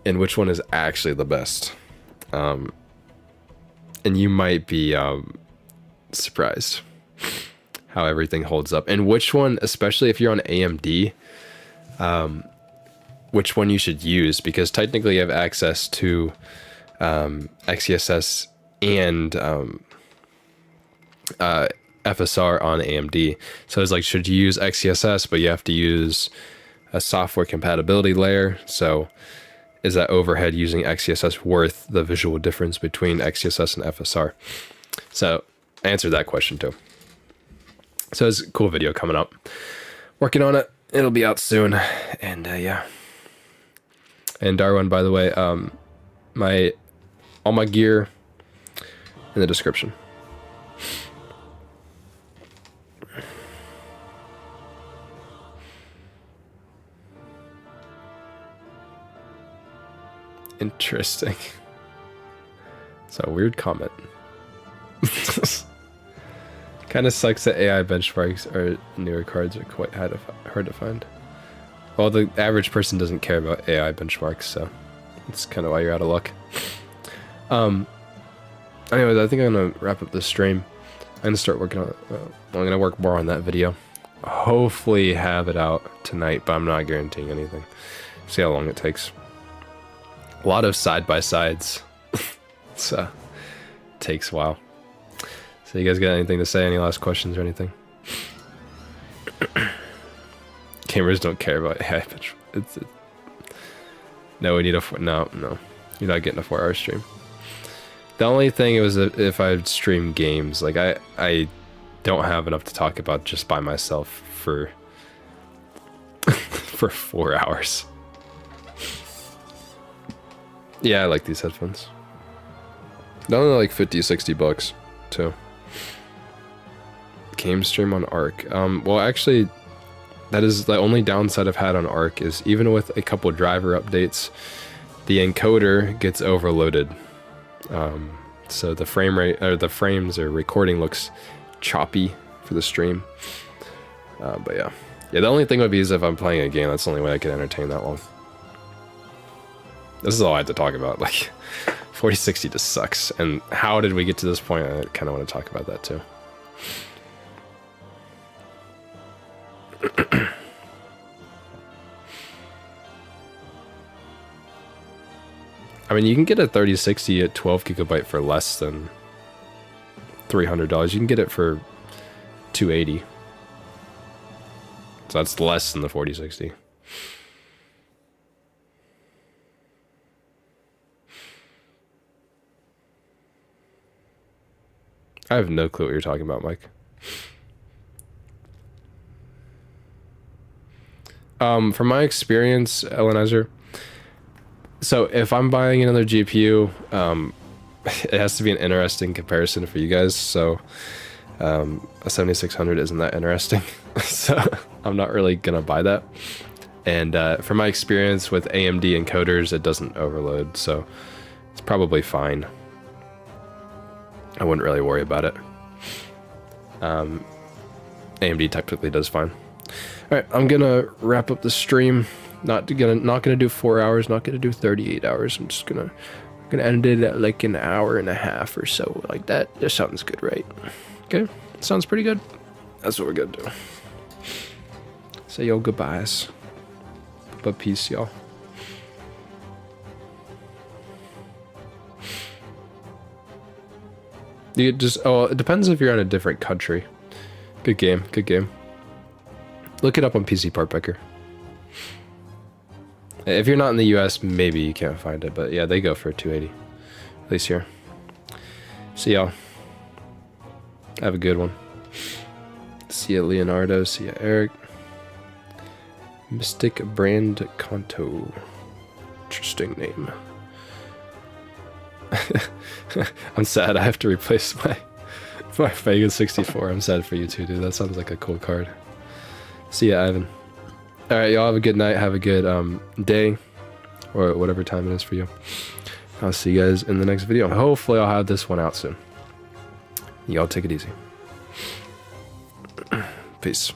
and which one is actually the best. And you might be surprised how everything holds up. And which one, especially if you're on AMD, which one you should use, because technically you have access to XeSS and FSR on AMD. So it's like, should you use XeSS, but you have to use a software compatibility layer? So is that overhead using XeSS worth the visual difference between XeSS and FSR? So I answered that question too. So it's a cool video coming up. Working on it. It'll be out soon. And yeah. And Darwin, by the way, all my gear in the description. Interesting. It's a weird comment. Kind of sucks that AI benchmarks or newer cards are quite hard to find. Well, the average person doesn't care about AI benchmarks, so that's kind of why you're out of luck. Anyways, I think I'm gonna wrap up this stream. I'm gonna start working on it. I'm gonna work more on that video. Hopefully have it out tonight, but I'm not guaranteeing anything. See how long it takes. A lot of side-by-sides. So takes a while. So you guys got anything to say? Any last questions or anything? Gamers don't care about AI. No, we need a no. You're not getting a 4-hour stream. The only thing was if I stream games, like I don't have enough to talk about just by myself for for 4 hours. Yeah, I like these headphones. They're only like 50-60 bucks too. Game stream on Arc. Well, actually, that is the only downside I've had on Arc, is even with a couple driver updates, the encoder gets overloaded. So the frame rate, or the frames or recording looks choppy for the stream. But yeah. Yeah, the only thing would be is if I'm playing a game, that's the only way I can entertain that long. This is all I had to talk about. Like, 4060 just sucks. And how did we get to this point? I kind of want to talk about that too. I mean, you can get a 3060 at 12 gigabyte for less than $300. You can get it for $280. So that's less than the 4060. I have no clue what you're talking about, Mike. From my experience, Elenizer, so if I'm buying another GPU, it has to be an interesting comparison for you guys. So a 7600 isn't that interesting. So I'm not really gonna buy that. And from my experience with AMD encoders, it doesn't overload, so it's probably fine. I wouldn't really worry about it. AMD technically does fine. All right, I'm gonna wrap up the stream. Not gonna do 4 hours. Not gonna do 38 hours. I'm just gonna end it at like an hour and a half or so, like that. That sounds good, right? Okay, sounds pretty good. That's what we're gonna do. Say yo goodbyes. But peace, y'all. You just, oh, it depends if you're in a different country. Good game, good game. Look it up on PC Part Picker. If you're not in the US, maybe you can't find it, but yeah, they go for 280. At least here. See y'all. Have a good one. See ya, Leonardo. See ya, Eric. Mystic Brand Conto. Interesting name. I'm sad I have to replace my Vegas 64. I'm sad for you too, dude. That sounds like a cool card. See ya, Ivan. All right, y'all have a good night. Have a good day, or whatever time it is for you. I'll see you guys in the next video. Hopefully, I'll have this one out soon. Y'all take it easy. Peace.